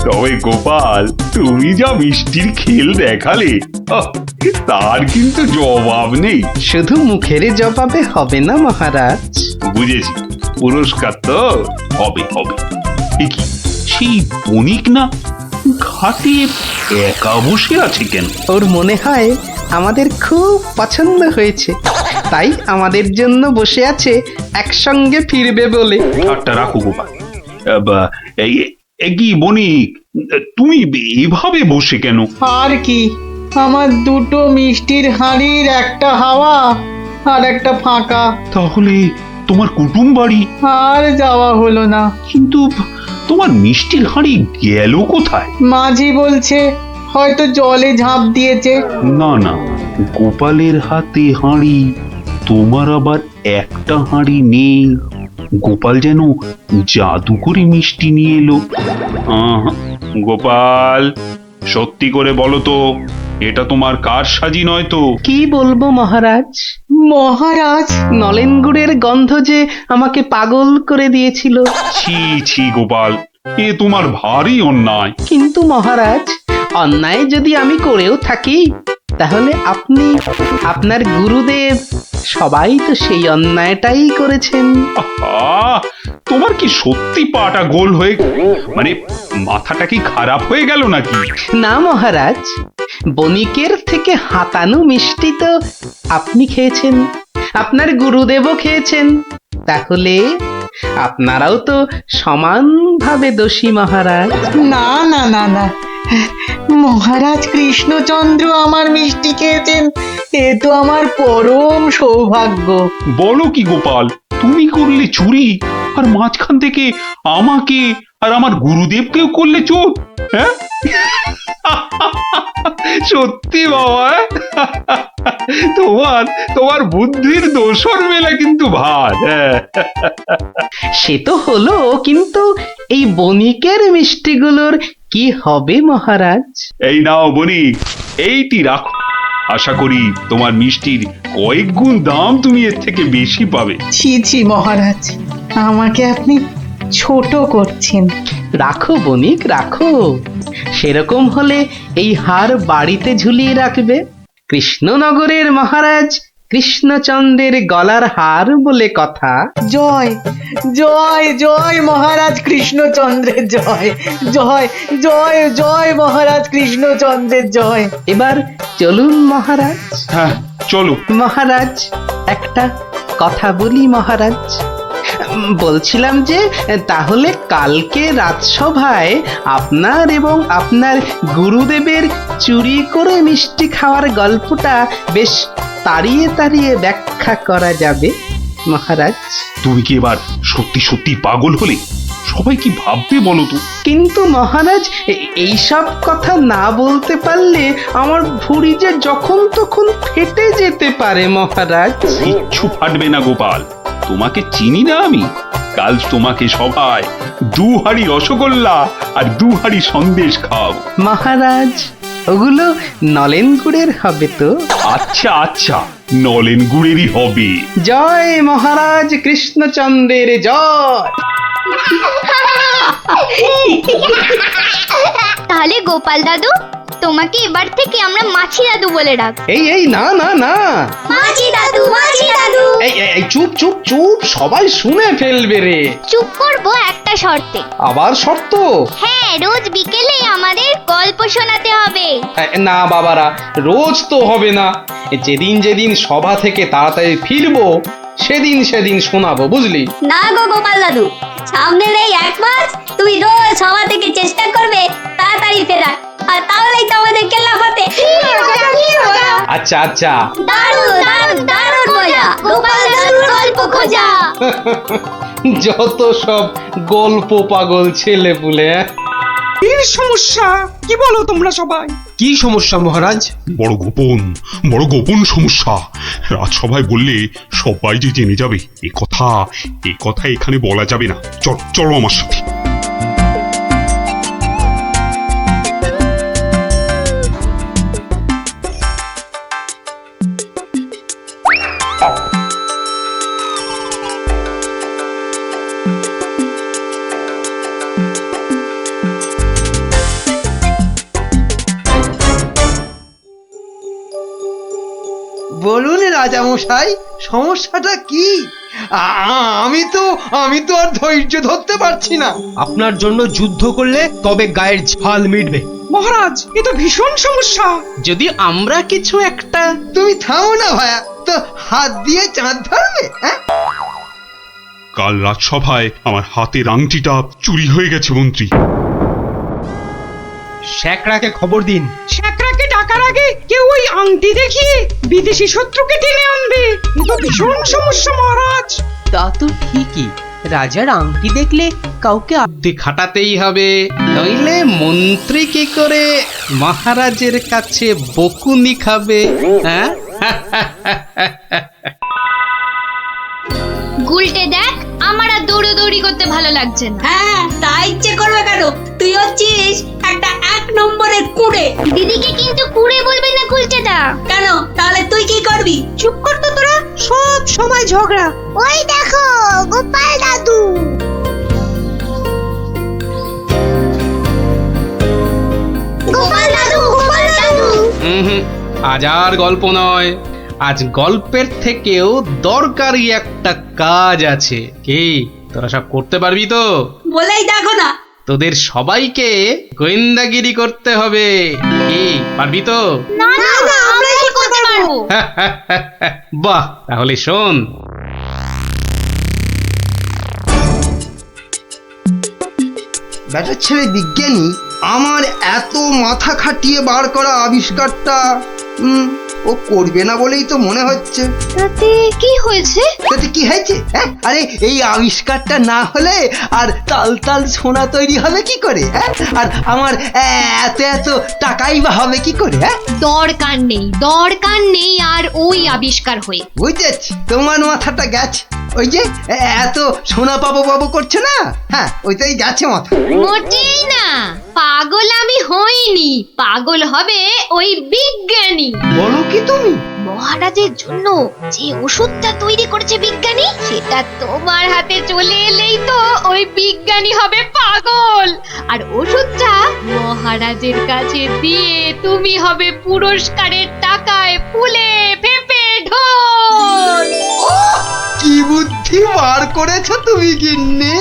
তবে গোপাল, তুমি যা মিষ্টির খেল দেখালে, তার কিন্তু জবাব নেই। শুধু মুখের জবাবে হবে না মহারাজ। বুঝেছি, পুরস্কার তো হবে হবে। কি সেই বণিক না ঘাটে একা বসে আছে কেন? ওর মনে হয় আমাদের খুব পছন্দ হয়েছে, তাই আমাদের জন্য বসে আছে, একসঙ্গে ফিরবে বলে। ঠাট্টা রাখো গোপাল। কি বণিক, তুমি এভাবে বসে কেন? আর কি, আমার দুটো মিষ্টির হাঁড়ির একটা হাওয়া আর একটা ফাঁকা। তাহলে তোমার কুটুম বাড়ি আর যাওয়া হলো না। কিন্তু তোমার মিষ্টির হাঁড়ি গেল কোথায়? মাঝি বলছে হয়তো জলে ঝাঁপ দিয়েছে। না না, গোপালের হাতে হাঁড়ি, তোমার আবার একটা হাঁড়ি নেই। গোপাল যেন জাদু করে মিষ্টি নিয়ে এলো। গোপাল, সত্যি করে বলো তো, এটা তোমার কার সাজি নয় তো? কি বলবো মহারাজ, মহারাজ, নলেন গুড়ের গন্ধ যে আমাকে পাগল করে দিয়েছিল। ছি ছি গোপাল, এ তোমার ভারী অন্যায়। কিন্তু মহারাজ, অন্যায় যদি আমি করেও থাকি, তাহলে আপনি, আপনার গুরুদেব সবাই তো সেই অন্যায়টাই করেছেন। আহা, তোমার কি সত্যি পাটা গোল হয়ে, মানে মাথাটা কি খারাপ হয়ে গেল নাকি? না মহারাজ, বণিকের থেকে হাতানো মিষ্টি তো আপনি খেয়েছেন, আপনার গুরুদেবও খেয়েছেন, তাহলে আপনারাও তো সমানভাবে দোষী মহারাজ। না না না না, মহারাজ কৃষ্ণচন্দ্র আমার মিষ্টি খেয়েছেন, এ তো আমার পরম সৌভাগ্য। বলো কি গোপাল, তুমি করলে চুরি, আর মাঝখান থেকে আমাকে আর আমার গুরুদেবকেও করলে চোর? হ্যাঁ সত্যি বাবা, তোমার তোমার বুদ্ধির দোসর মেলা কিন্তু ভার। সে তো হলো, কিন্তু এই বণিকের মিষ্টিগুলোর কি হবে মহারাজ? এই নাও বণিক, এইটি রাখো, আশা করি তোমার মিষ্টির কয়েক গুণ দাম তুমি এর থেকে বেশি পাবে। ছি ছি মহারাজ, আমাকে আপনি ছোট করছেন। রাখো বণিক রাখো, সেরকম হলে এই হার বাড়িতে ঝুলিয়ে রাখবে। কৃষ্ণনগরের মহারাজ কৃষ্ণচন্দ্রের গলার হার বলে কথা। জয় জয় জয় মহারাজ কৃষ্ণচন্দ্রের জয়, জয় জয় জয় মহারাজ কৃষ্ণচন্দ্রের জয়। এবার চলুন মহারাজ। হ্যাঁ চলো মহারাজ, একটা কথা বলি মহারাজ, বলছিলাম যে তাহলে কালকে রাজসভায় আপনার এবং আপনার গুরুদেবের চুরি করে মিষ্টি খাওয়ার গল্পটা বেশ তাড়িয়ে তাড়িয়ে ব্যাখ্যা করা যাবে মহারাজ। তুমি কি এবার সত্যি সত্যি পাগল হলে? সবাই কি ভাববে বলো তো? কিন্তু মহারাজ, এইসব কথা না বলতে পারলে আমার ভুঁড়ি যে যখন তখন ফেটে যেতে পারে মহারাজ। কিচ্ছু ফাটবে না গোপাল, তোমাকে চিনি না আমি? কাল তোমাকে সবাই 2 হাঁড়ি রসগোল্লা আর 2 হাঁড়ি সন্দেশ খাও। মহারাজ, ওগুলো নলেন গুড়ের হবে তো? আচ্ছা আচ্ছা, নলেন গুড়েরই হবে। জয় মহারাজ কৃষ্ণচন্দ্রের জয়। তাহলে গোপাল দাদু, তোমাকে এবার থেকে আমরা মাছি দাদু বলে ডাক। এই এই না না না, মাছি দাদু, মাছি দাদু। এই চুপ চুপ চুপ, সবাই শুনে ফেলবে রে। চুপ করবো একটা শর্তে। আবার শর্ত? হ্যাঁ, রোজ বিকেলে আমাদের গল্প শোনাতে হবে। না বাবারা, রোজ তো হবে না, যেদিন যেদিন সভা থেকে তাড়াতাড়ি ফিরবো সেদিন সেদিন শোনাবো, বুঝলি? না গো গোপাল দাদু, সামনের এই 1 মাস তুমি রোজ সভা থেকে চেষ্টা করবে তাড়াতাড়ি ফেরার, আর তাহলেই তো আমাদের কেল্লাফাতে। আচ্ছা আচ্ছা, দারুণ দারুণ দারুণ মজা, গোপাল দাদুর গল্প খোঁজা। যত সব গল্প পাগল ছেলে পুলে। কি সমস্যা, কি বলো তোমরা সবাই? কি সমস্যা মহারাজ? বড় গোপন সমস্যা। রাজসভায় বললে সবাই যে জেনে যাবে, এ কথা এখানে বলা যাবে না। চলো আমার সাথে। বলুন রাজামশাই, সমস্যাটা কি? আমি তো আর ধৈর্য ধরতে পারছি না। আপনার জন্য যুদ্ধ করলে তবে গায়ের ঝাল মিটবে। মহারাজ, এ তো ভীষণ সমস্যা। যদি আমরা কিছু একটা। তুমি থামো না ভায়া, তো হাত দিয়ে চাঁদ ধরবে? কাল রাজসভায় আমার হাতের আংটিটা চুরি হয়ে গেছে মন্ত্রী। শ্যাকরাকে খবর দিন। শ্যাকরাকে ডাকার আগে কেউ ওই আংটি দেখিয়ে বিদেশি শত্রুকে টেনে আনবে। এ তো ভীষণ সমস্যা মহারাজ। তা তো ঠিকই, রাজার আংটি দেখলে কাউকে বুদ্ধি খাটাতেই হবে, নইলে মন্ত্রী কি করে মহারাজের কাছে বকুনি খাবে? হ্যাঁ গুলটে দেখ, আমার আর দৌড়াদৌড়ি করতে ভালো লাগছে না। হ্যাঁ, তা ইচ্ছে করবে কেন? তুই হচ্ছিস একটা নম্বরের কুড়ে। দিদিকে কিন্তু কুড়ে বলবে না কুলচেটা। কেন, তাহলে তুই কি করবি? চুপ কর তো তোরা, সব সময় ঝগড়া। ওই দেখো গোপাল দাদু। গোপাল দাদু, গোপাল দাদু। আজ আর গল্প নয়, আজ গল্পের থেকেও দরকারি একটা কাজ আছে। কি তোরা সব করতে পারবি তো? বলেই দেখো না। তোদের সবাইকে গোয়েন্দাগিরি করতে হবে। কি পারবি তো? না না, আমরা কি করতে পারবো? বাহ, তাহলে শোন। ব্যাটার ছেলে বিজ্ঞানী আমার এত মাথা খাটিয়ে বার করা আবিষ্কারটা ও করবে না বলেই তো মনে হচ্ছে। তাতে কি হয়েছে? তাতে কি হয়েছে? হ্যাঁ, আরে এই আবিষ্কারটা না হলে আর তাল তাল সোনা তৈরি হবে কি করে? হ্যাঁ, আর আমার এত এত টাকাই বা হবে কি করে? হ্যাঁ, দরকার নেই আর ওই আবিষ্কার হয়ে। বুঝেছি, তোমার মাথাটা গেছে। ওই যে এত সোনা পাবো পাবো করছে না, হ্যাঁ ওইটাই গেছে মাথা। মোটেই না, পাগল আমি হইনি, পাগল হবে ওই বিজ্ঞানী। বলো কি তুমি? মহারাজের জন্য যে ওষুধটা তৈরি করেছে বিজ্ঞানী, সেটা তোমার হাতে চলে এলেই তো ওই বিজ্ঞানী হবে পাগল, আর ওষুধটা মহারাজের কাছে দিয়ে তুমি হবে পুরস্কারের টাকায় ফুলে ফেপে ঢোল। কি বুদ্ধি বার করেছো তুমি গিন্নি!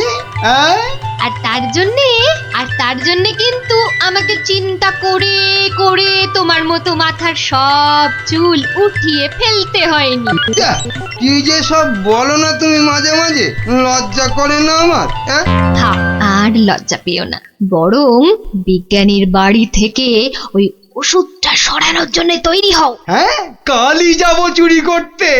আর তার জন্যে কিন্তু আমাকে চিন্তা করে করে তোমার মতো মাথার সব চুল উঠিয়ে ফেলতে হয়নি। কি যে সব বলো না তুমি মাঝে মাঝে, লজ্জা করে না আমার? থাক, আর লজ্জা পেও না, বরং বিজ্ঞানীর বাড়ি থেকে ওই ওষুধটা সরানোর জন্য তৈরি হও। হ্যাঁ, কালই যাবো চুরি করতে।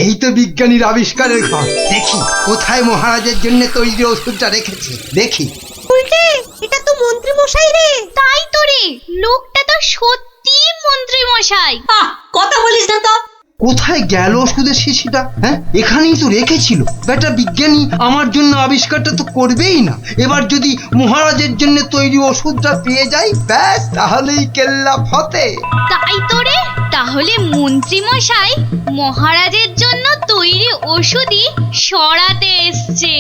এই তো বিজ্ঞানীর আবিষ্কারের ঘর। দেখি কোথায় মহারাজের জন্য তৈরি ওষুধটা রেখেছি, দেখি। উল্টে, এটা তো মন্ত্রী মশাই রে। তাই তো রে, লোকটা তো সত্যি মন্ত্রী মশাই। কথা বলিস না তো। কোথায় গেল ওষুধের শিশিটা? হ্যাঁ, এখানেই তো রেখেছিল। বেটা বিজ্ঞানী আমার জন্য আবিষ্কারটা তো করবেই না। এবার যদি মহারাজের জন্য তৈরি ওষুধটা পেয়ে যাই, ব্যাস তাহলেই কেল্লা ফতে। তাই তো রে, তাহলে মন্ত্রী মশাই মহারাজের জন্য তৈরি ওষুধই সরাতে এসছে।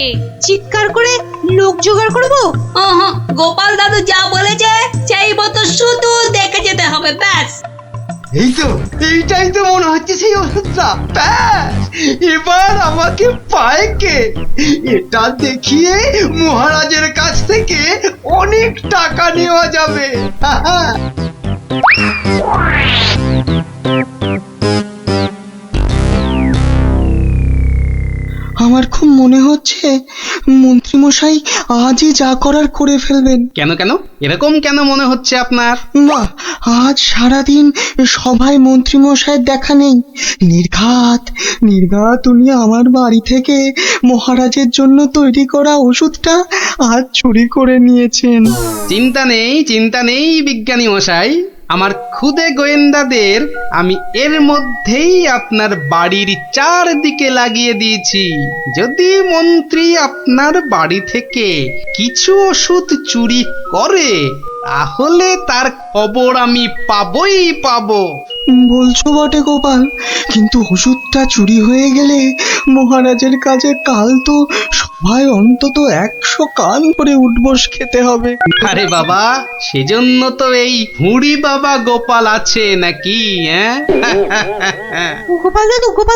চিৎকার করে লোক জোগাড় করবো? গোপাল দাদু যা বলেছে সেই মতো শুধু দেখে যেতে হবে, ব্যাস। এই তো, এইটাই তো মনে হচ্ছে সেই ওষুধটা। ব্যাস, এবার আমাকে পায় কে? এটা দেখিয়ে মহারাজের কাছ থেকে অনেক টাকা নেওয়া যাবে। আমার খুব মনে হচ্ছে মন্ত্রীমশাই আজই যা করার করে ফেলবেন। কেন কেন এরকম কেন মনে হচ্ছে আপনার? বাহ, আজ সারাদিন সভায় মন্ত্রীমশাইয়ের দেখা নেই। নির্ঘাত উনি আমার বাড়ি থেকে মহারাজের জন্য তৈরি করা ওষুধটা আজ চুরি করে নিয়েছেন। চিন্তা নেই বিজ্ঞানী মশাই, আমার খুদে গোয়েন্দাদের আমি এর মধ্যেই আপনার বাড়ির চারদিকে লাগিয়ে দিয়েছি। যদি মন্ত্রী আপনার বাড়ি থেকে কিছু ওষুধ চুরি করে, তাহলে তার খবর আমি পাবই পাবো। বলছো বটে গোপাল, কিন্তু ওষুধটা চুরি হয়ে গেলে মহারাজের কাছে কাল তো সবাই অন্তত 100 কান করে উঠবস খেতে হবে। আরে বাবা, সেজন্য তো এই হুড়ি বাবা গোপাল আছে নাকি? গোপাল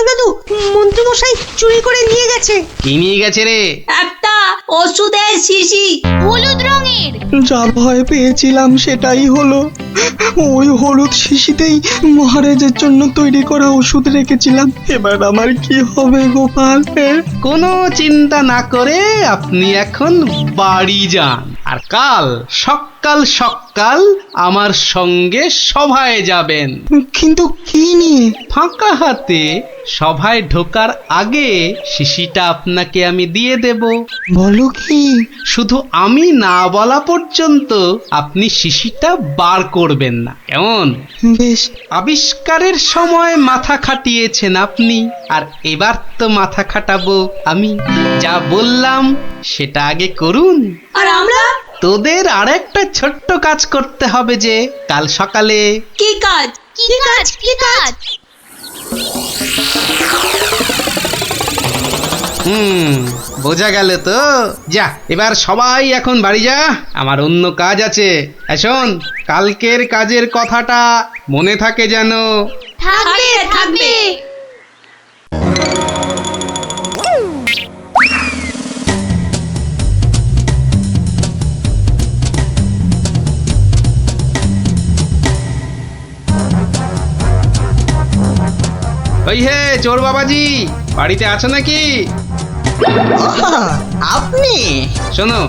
দাদু, মন্ত্রী মশাই চুরি করে নিয়ে গেছে। কি নিয়ে গেছে রে? একটা ওষুধের শিশি, হলুদ রঙের। যা ভয় পেয়েছিলাম সেটাই হলো। ওই হলুদ শিশিতেই মহারাজের জন্য তৈরি করা ওষুধ রেখেছিলাম। এবার আমার কি হবে গোপাল? কোনো চিন্তা না করে আপনি এখন বাড়ি যান, আর কাল সকাল কাল সকাল আমার সঙ্গে সভায় যাবেন। কিন্তু কি নিয়ে? ফাঁকা হাতে সভায় ঢোকার আগে শিশিটা আপনাকে আমি দিয়ে দেব। বলো কি? শুধু আমি না বলা পর্যন্ত আপনি শিশিটা বার করবেন না, কেমন? বেশ। আবিষ্কারের সময় মাথা খাটিয়েছেন আপনি, আর এবার তো মাথা খাটাবো আমি। যা বললাম সেটা আগে করুন। আর আমরা? তোদের আরেকটা ছোট্ট কাজ করতে হবে, যে কাল সকালে। কি কাজ? কি কাজ? কি কাজ? বোঝা গেল তো? যা, এবার সবাই এখন বাড়ি যা, আমার অন্য কাজ আছে। শোন, কালকের কাজের কথাটা মনে থাকে যেন। থাকবে থাকবে। ওই হে চোর বাবাজি, বাড়িতে আছো নাকি? আপনি? শোনো,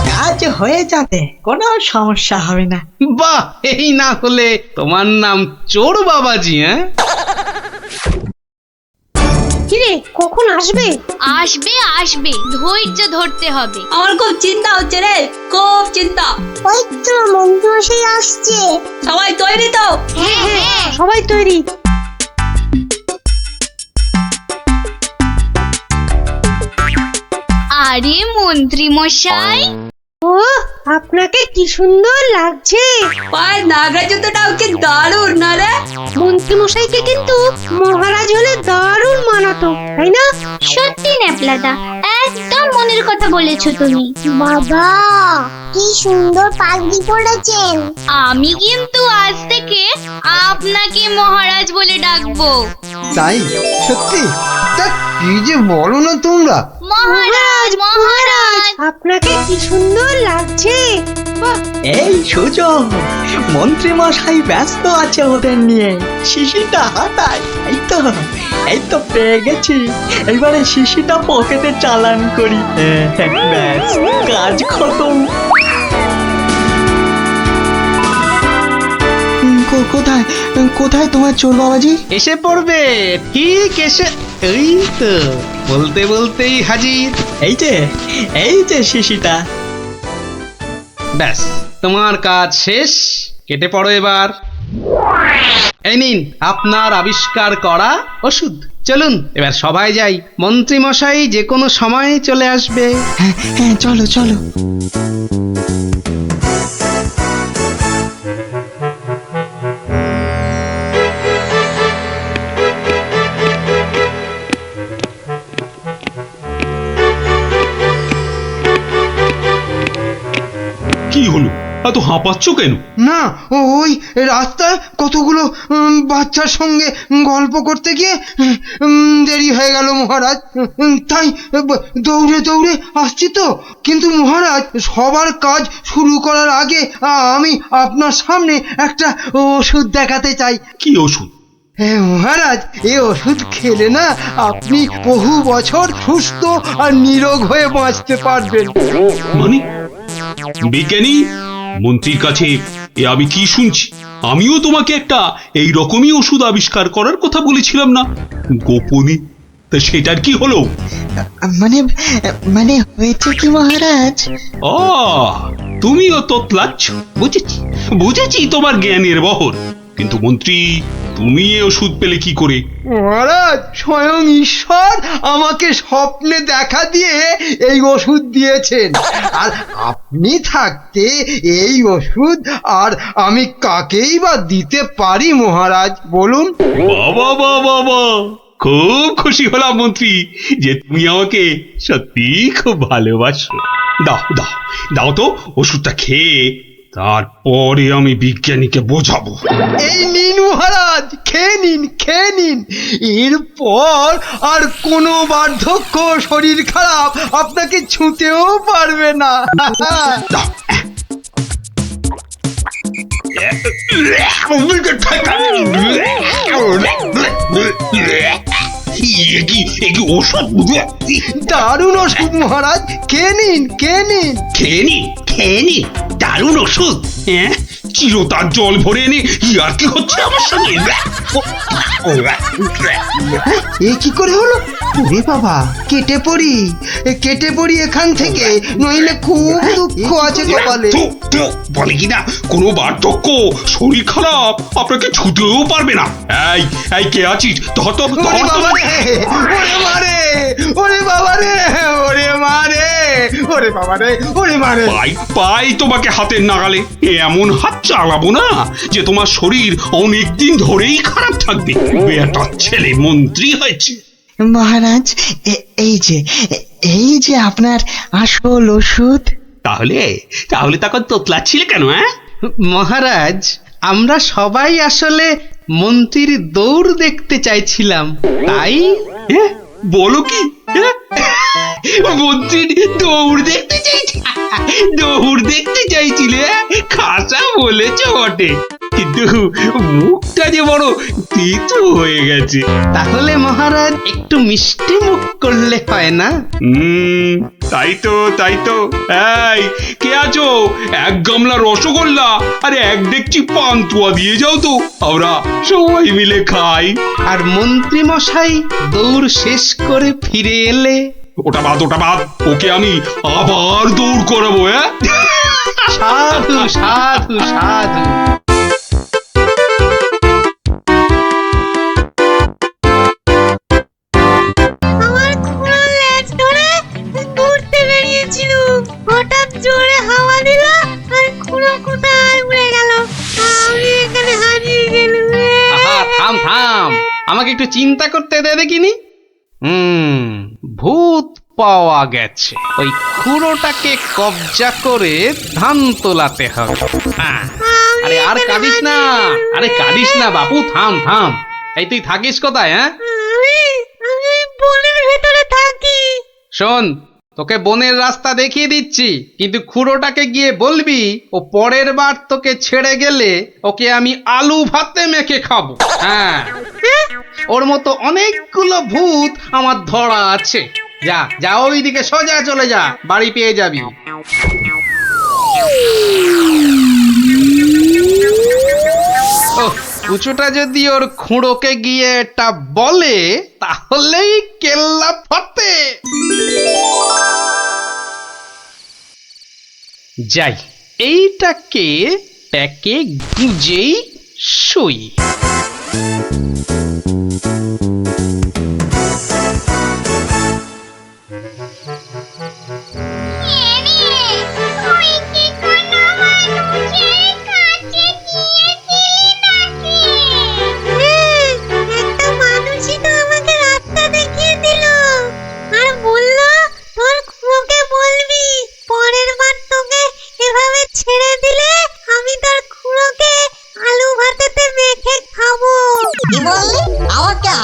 কাজ হয়ে যাবে, কোনো সমস্যা হবে না। বাহ, এই না হলে তোমার নাম চোর বাবাজি? হ্যাঁ, কিরে কখন আসবে? আসবে আসবে, ধৈর্য ধরতে হবে। আমার খুব চিন্তা হচ্ছে রে, খুব চিন্তা। ওই তো মন্ত্রীমশাই আসছে। সবাই তৈরি তো? হ্যাঁ হ্যাঁ, সবাই তৈরি। আরে মন্ত্রী মশাই, ও আপনাকে কি সুন্দর লাগছে। পায়ের নাগরা জুতোটাও কি দারুণ না রে? মন্ত্রী মশাইকে কিন্তু মহারাজ হলে দারুণ মানাতো, তাই না? সত্যি ন্যাপলাদা, একদম মনের কথা বলেছো তুমি। বাবা কি সুন্দর পাগড়ি পরেছেন। আমি কিন্তু আজ থেকে আপনাকে মহারাজ বলে ডাকবো। তাই? সত্যি? তা কি যে বলো না তোমরা। মহারাজ মহারাজ, আপনাকে কি সুন্দর লাগছে। এই সুযোগ, মন্ত্রী মশাই ব্যস্ত আছে ওদের নিয়ে, শিশিটা হাতায়। এই তো পেয়ে গেছি, এবারে শিশিটা পকেটে চালান করি। ব্যাস, কাজ খতম। কোথায় কোথায় তোমার চোর বাবাজি? এসে পড়বে, ঠিক এসে। এই তো বলতে বলতেই হাজির। এই যে শিশিটা। ব্যাস, তোমার কাজ শেষ, কেটে পড়ো এবার। এই নিন আপনার আবিষ্কার করা ওষুধ। চলুন এবার সবাই যাই, মন্ত্রী মশাই যে কোনো সময় চলে আসবে। হ্যাঁ, চলো চলো। কি হলো, এত হাঁপাচ্ছ কেন? না, ওই রাস্তায় কতগুলো বাচ্চার সঙ্গে গল্প করতে গিয়ে দেরি হয়ে গেল মহারাজ। তাই দৌড়ে দৌড়ে আসছি তো। কিন্তু মহারাজ, সবার কাজ শুরু করার আগে আমি আপনার সামনে একটা ওষুধ দেখাতে চাই। কি ওষুধ? হ্যাঁ মহারাজ, এই ওষুধ খেলে না আপনি বহু বছর সুস্থ আর নিরোগ হয়ে বাঁচতে পারবেন। মানে বিজ্ঞানী, মন্ত্রীর কাছে এ আমি কি শুনছি? আমিও তোমাকে একটা এই রকমই ওষুধ আবিষ্কার করার কথা বলেছিলাম না গোপনে? তা সেটার কি হলো? মানে হয়েছে কি মহারাজ? তুমিও তোতলাচ্ছ, বুঝেছি তোমার জ্ঞানের বহর। কিন্তু মন্ত্রী, তুমি এ ওষুধ পেলে কি করে? মহারাজ, স্বয়ং ঈশ্বর আমাকে স্বপ্নে দেখা দিয়ে এই ওষুধ দিয়েছেন। আর আপনি থাকতে এই ওষুধ আর আমি কাকেই বা দিতে পারি মহারাজ, বলুন? বাবা বাবা বাবা, খুব খুশি হলাম মন্ত্রী যে তুমি আমাকে সত্যি খুব ভালোবাসো। দাও দাও দাও তো ওষুধটা খেয়ে, তারপরে আমি বিজ্ঞানীকে বোঝাবো। এই নিন মহারাজ, খেয়ে নিন, খেয়ে নিন। এরপর আর কোনো বার্ধক্য, শরীর খারাপ আপনাকে ছুঁতেও পারবে না। এ কি ওষুধ? দারুণ ওষুধ মহারাজ, খেয়ে নিন খেয়ে নিন। খেয়ে নি দারুণ ওষুধ। হ্যাঁ, চিরতার জল ভরে এনে আর কি হচ্ছে আমার সঙ্গে? এ কি করে হলো? ওরে বাবা, কেটে পড়ি এখান থেকে, নইলে খুব দুঃখ আছে কপালে। বলে কিনা কোনো বার্ধক্য, শরীর খারাপ, আপনাকে ছুতেও পারবে না। এই কে আছিস? ধর তো, ওরে বাবা রে, ওরে মারে, ওরে বাবা রে, ওরে মারে, ওরে বাবা রে, ওরে মারে। পাই তোমাকে হাতের নাগালে। এমন হাত চালাবো না যে তোমার শরীর অনেক দিন ধরেই খারাপ থাকবে। বেটা ছেলে মন্ত্রী হয়েছে। মহারাজ, এই যে আপনার আসল ওষুধ। তাহলে তখন তোতলাচ্ছিলে কেন? মহারাজ, আমরা সবাই আসলে মন্ত্রীর দৌড় দেখতে চাইছিলাম, তাই। বলো কি? মন্ত্রীর দৌড় দেখতে চাইছিলে? খাসা বলেছ বটে, কিন্তু মুখটা যে বড় তিতো হয়ে গেছে। তাহলে মহারাজ একটু মিষ্টি মুখ করলে হয় না? তাই তো। এই কে আছো? এক গামলা রসগোল্লা আর এক ডেকচি পান্তুয়া দিয়ে যাও তো, আমরা সবাই মিলে খাই। আর মন্ত্রী মশাই দৌড় শেষ করে ফিরে এলে? ওটা বাদ, ওকে আমি আবার দৌড় করাবো। সাধু সাধু সাধু। আমার খুড়ো লেজ ধরে ঘুরতে বেরিয়েছিল, হঠাৎ জোরে হাওয়া দিল আর খুড়ো কোথায় উড়ে গেল, আমি এখানে হারিয়ে গেলাম। থাম, আমাকে একটু চিন্তা করতে দে দেখিনি। ভূত পাওয়া গেছে, ওই খুঁড়োটাকে কবজা করে ধান তোলাতে হবে। আরে আর কাঁদিস না বাপু, থাম। এই তুই থাকিস কোথায়? আমি বনের ভেতরে থাকি। শোন, তোকে বনের রাস্তা দেখিয়ে দিচ্ছি, কিন্তু খুঁড়োটাকে গিয়ে বলবি ও পরের বার তোকে ছেড়ে গেলে ওকে আমি আলু ভাতে মেখে খাবো। হ্যাঁ, ওর মতো অনেকগুলো ভূত আমার ধরা আছে। যা ওইদিকে সোজা চলে যা, বাড়ি পেয়ে যাবি। কুচুটা যদি ওর খুঁড়োকে গিয়ে এটা বলে, তাহলেই কেল্লা ফতে। যাই, এইটাকে প্যাকে গুজেই শুই।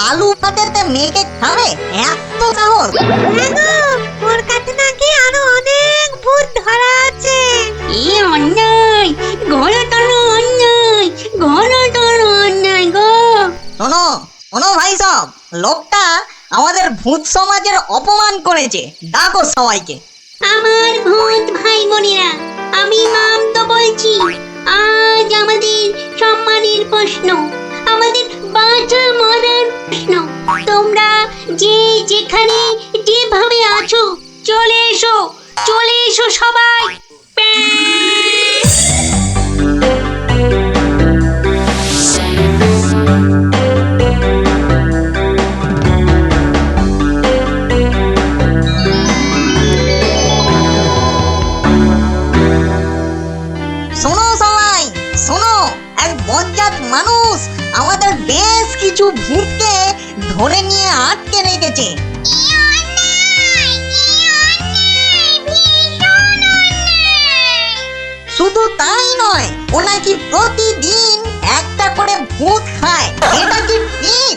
আলু ভাতেতে মেখে খাবে? এত সাহস? ওর কাছে নাকি আরো অনেক ভূত ধরা আছে। অন্যায়, ঘোরতর অন্যায় গো। শোনো ভাই সব, লোকটা আমাদের ভূত সমাজের অপমান করেছে। ডাকো সবাইকে। আমার ভূত ভাই বোনেরা, আমি নাম তো বলছি। আজ আমাদের সম্মানের প্রশ্ন, আমাদের বাঁচা মরার প্রশ্ন। তোমরা যে যেখানে যেভাবে আছো, চলে এসো সবাই। মানুষ আমাদের বেশ কিছু ভূতকে ধরে নিয়ে আটকে রেখেছে। শুধু তাই নয়, ও নাকি প্রতিদিন একটা করে ভূত খায়। এটা কি ঠিক?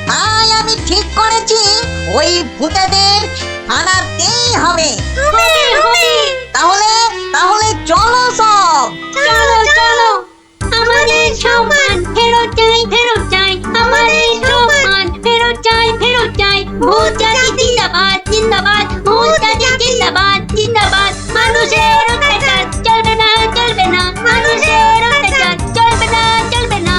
তাই আমি ঠিক করেছি, ওই ভূতেদের আনাতেই হবে। তাহলে চলো সব, চলো আমাদের সম্মান ফেরত চাই, আমাদের জিন্দাবাদ ভূত আছে জিন্দাবাদ জিন্দাবাদ মানুষের অত্যাচার চলবে না চলবে না মানুষের অত্যাচার চলবে না চলবে না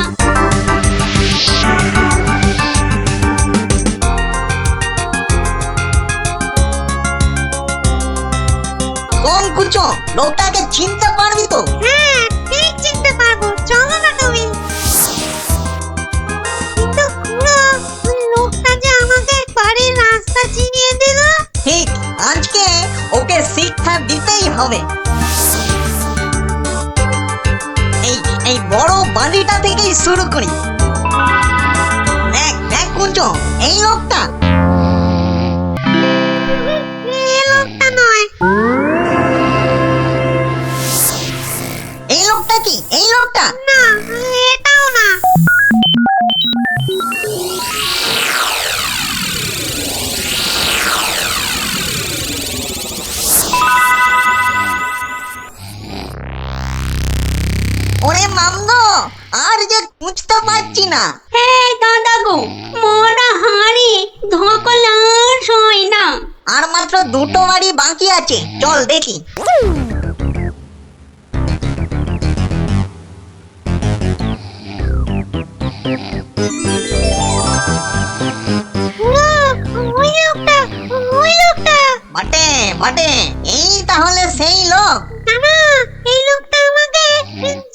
কোন কুচো লোকটাকে চিনতে পারবি তো? হ্যাঁ ঠিক চিনতে পারবো, চলো না তুমি। কিন্তু খুড়ো, ওই লোকটা যে আমাকে বাড়ির রাস্তা চিনিয়ে দিল। ঠিক, আজকে ওকে শিক্ষা দিতেই হবে। এই বড় বাড়িটা থেকেই শুরু করি। দেখ দেখ কুচো, এই লোকটা এই লোকটা নয়। এই লোকটা কি? এই লোকটা না, এটাও না। ওরে মামগো, আর যে বুঝতে পারছি না। হ্যাঁ দাদা গো মোরা হাঁড়ি ধকল আর সই না আর মাত্র দুটো বাড়ি বাকি আছে, চল দেখি। খুড়ো, ওই লোকটা, ওই লোকটা। বটে বটে, এই তাহলে সেই লোক। না, এই লোকটা আমাকে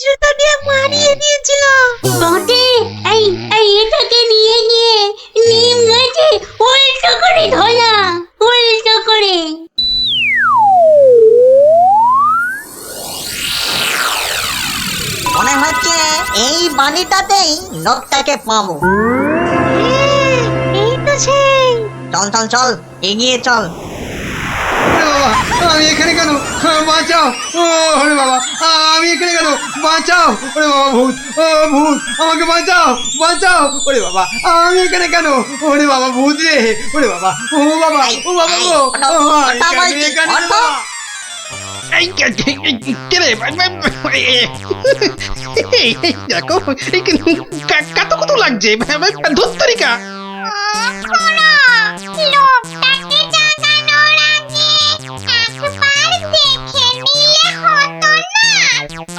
জুতো দিয়ে মারিয়ে দিয়েছিল। বটে এই এই এটাকে নিয়ে গিয়ে নিম গাছে উল্টো করে ধরা উল্টো করে মনে হচ্ছে এই বাড়িটাতেই লোকটাকে পাবো। হ্যাঁ, এই তো সেই। চল চল চল, এগিয়ে চল। আমি এখানে কেন? বাঁচাও! ওরে বাবা, আমি এখানে কেন? বাঁচাও! ওরে বাবা, ভূত! ও ভূত, আমাকে বাঁচাও! বাঁচাও! ওরে বাবা, আমি এখানে কেন? ওরে বাবা, ভূত রে! ওরে বাবা, ও বাবা, ও বাবা গো! আমি এখানে কেন? দেখো কত কত লাগছে ধুত্তরিকা। লোকটাকে জাগানোর আগে একবার দেখে নিলে হতো না?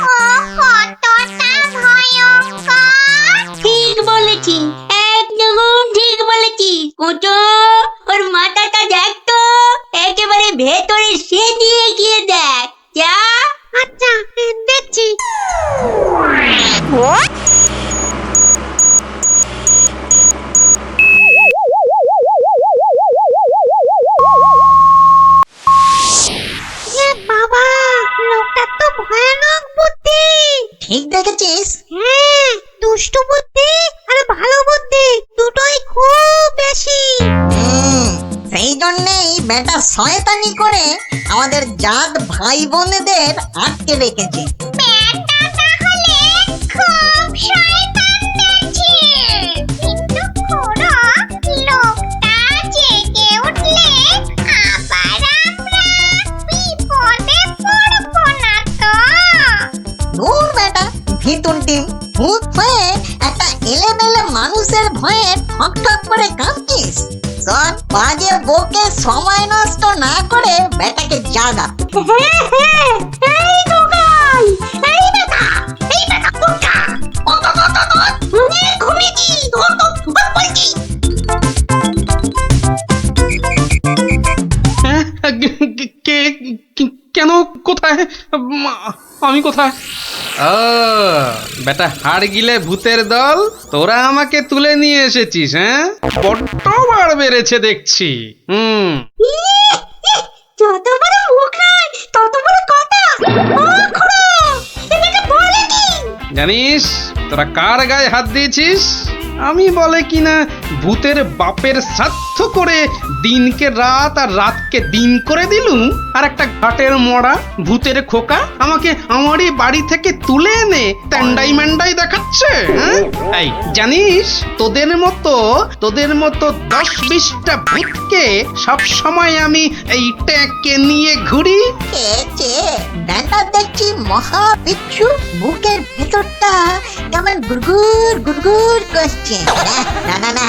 ও কতটা ভয়ঙ্কর। ঠিক বলেছি একদম ঠিক বলেছি কুচো ওর মাথাটা দেখ তো একেবারে ভেতরে সেদিয়ে গিয়ে দেখ যা আচ্ছা, দেখছি। বাবা, লোকটার তো ভয়ানক বুদ্ধি। ঠিক দেখেছিস? হ্যাঁ, দুষ্টু বুদ্ধি আর ভালো বুদ্ধি দুটোই খুব বেশি। সেই জন্যেই বেটা শয়তানি করে আমাদের জাত ভাই বোনেদের আটকে রেখেছে। ব্যাটা তাহলে খুব শয়তান দেখছি। কিন্তু খুড়ো, লোকটা জেগে উঠলে আবার আমরা বিপদে পড়বো না তো? দূর বেটা, ভিতুন টিম ভূত হয়ে একটা এলেমেলে মানুষের ভয়ে ঠক ঠক করে কাঁপছিস। শোন, বাজে বকে সময় নষ্ট না করে বেটাকে জাগা। এই গোগাই এই বেটা কোকা ঘুমিয়েছি তোর তো বলছি কেন? কোথায়? আমি কোথায়? ও বেটা, হাড় গিলে ভূতের দল, তোরা আমাকে তুলে নিয়ে এসেছিস? হ্যাঁ, বড্ড বার বেড়েছে দেখছি। যত বড় মুখ নয় তত বড় কথা। ও খুড়ো এটা বলে কি জানিস তোরা কার গায়ে হাত দিয়েছিস? আমি বলে কিনা ভূতের বাপের শ্রাদ্ধ করে দিনকে রাত আর রাতকে দিন করে দিলুম, আর একটা ঘাটের মরা ভূতের খোকা আমাকে আমারই বাড়ি থেকে তুলে এনে ট্যান্ডাই ম্যান্ডাই দেখাচ্ছে। হ্যাঁ, এই জানিস তোদের মতো 10-20টা ভূতকে সব সময় আমি এই ট্যাঁকে নিয়ে ঘুরি। ব্যাটা দেখছি মহা বিচ্ছু, বুকের ভেতরটা কেমন গুড়গুড় গুড়গুড় করছে। না না না,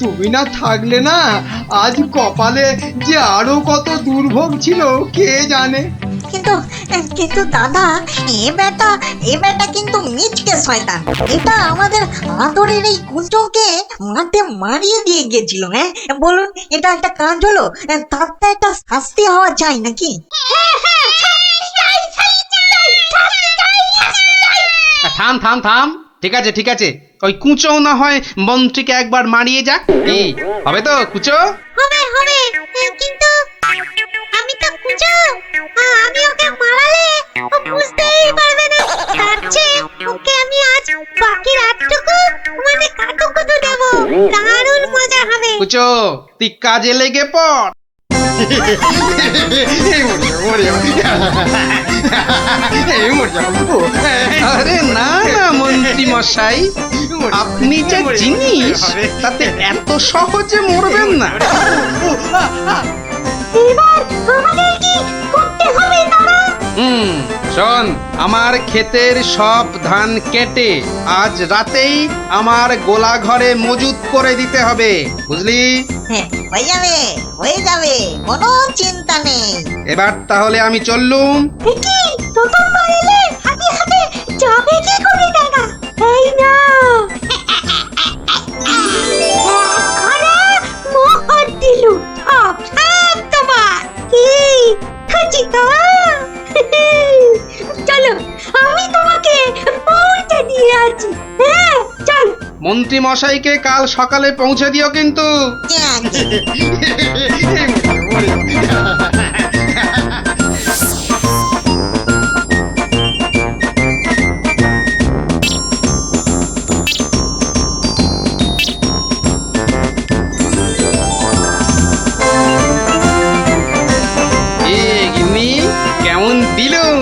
তুমি না থাকলে না আজ কপালে যে আরো কত দুর্ভোগ ছিল কে জানে। কিন্তু কিন্তু দাদা, এ বেটা কিন্তু মিচকে শয়তান। এটা আমাদের আদরের এই কুঞ্চকে মাঠে মারিয়ে দিয়ে গেছিল। হ্যাঁ বলুন, এটা একটা কাজ হলো? তার তো একটা শাস্তি হওয়া চাই নাকি? থাম থাম থাম, ঠিক আছে ঠিক আছে, ওই কুঁচো না হয় মন্ত্রীকে একবার মারিয়ে যাক। এই হবে তো কুঁচো? হবে হবে, কিন্তু আমি তো কুঁচো, আমি ওকে মারালে ও বুঝতেই পারবে না। তার চেয়ে ওকে আমি আজ বাকি রাতটুকু মানে কাতুকুতু দেব, দারুণ মজা হবে। কুঁচো তুই কাজে লেগে পড়। আরে না না মন্ত্রী মশাই, আপনি যে জিনিস তাতে এত সহজে মরবেন না। এবার আমাদের কি করতে হবে দাদা? শোন, আমার ক্ষেতের সব ধান কেটে আজ রাতেই আমার গোলা ঘরে মজুত করে দিতে হবে, বুঝলি? হ্যাঁ, হয়ে যাবে, কোনো চিন্তা নেই। এবার তাহলে আমি চললুম। কি নতুন বাড়িলে হাতে হাতে যাবে কি করে দাদা? এই না ঘরে মোহর দিলু, সব সব তোমার। কি খুশি তো? চলো, আমি তোমাকে পৌঁছে দিয়ে আছি। হ্যাঁ চল। মন্ত্রী মশাইকে কাল সকালে পৌঁছে দিও কিন্তু। কেমন দিলুম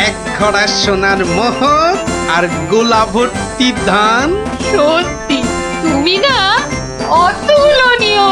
এক ঘড়া সোনার মোহর আর গোলা ভর্তি ধান। সত্যি তুমি না অতুলনীয়।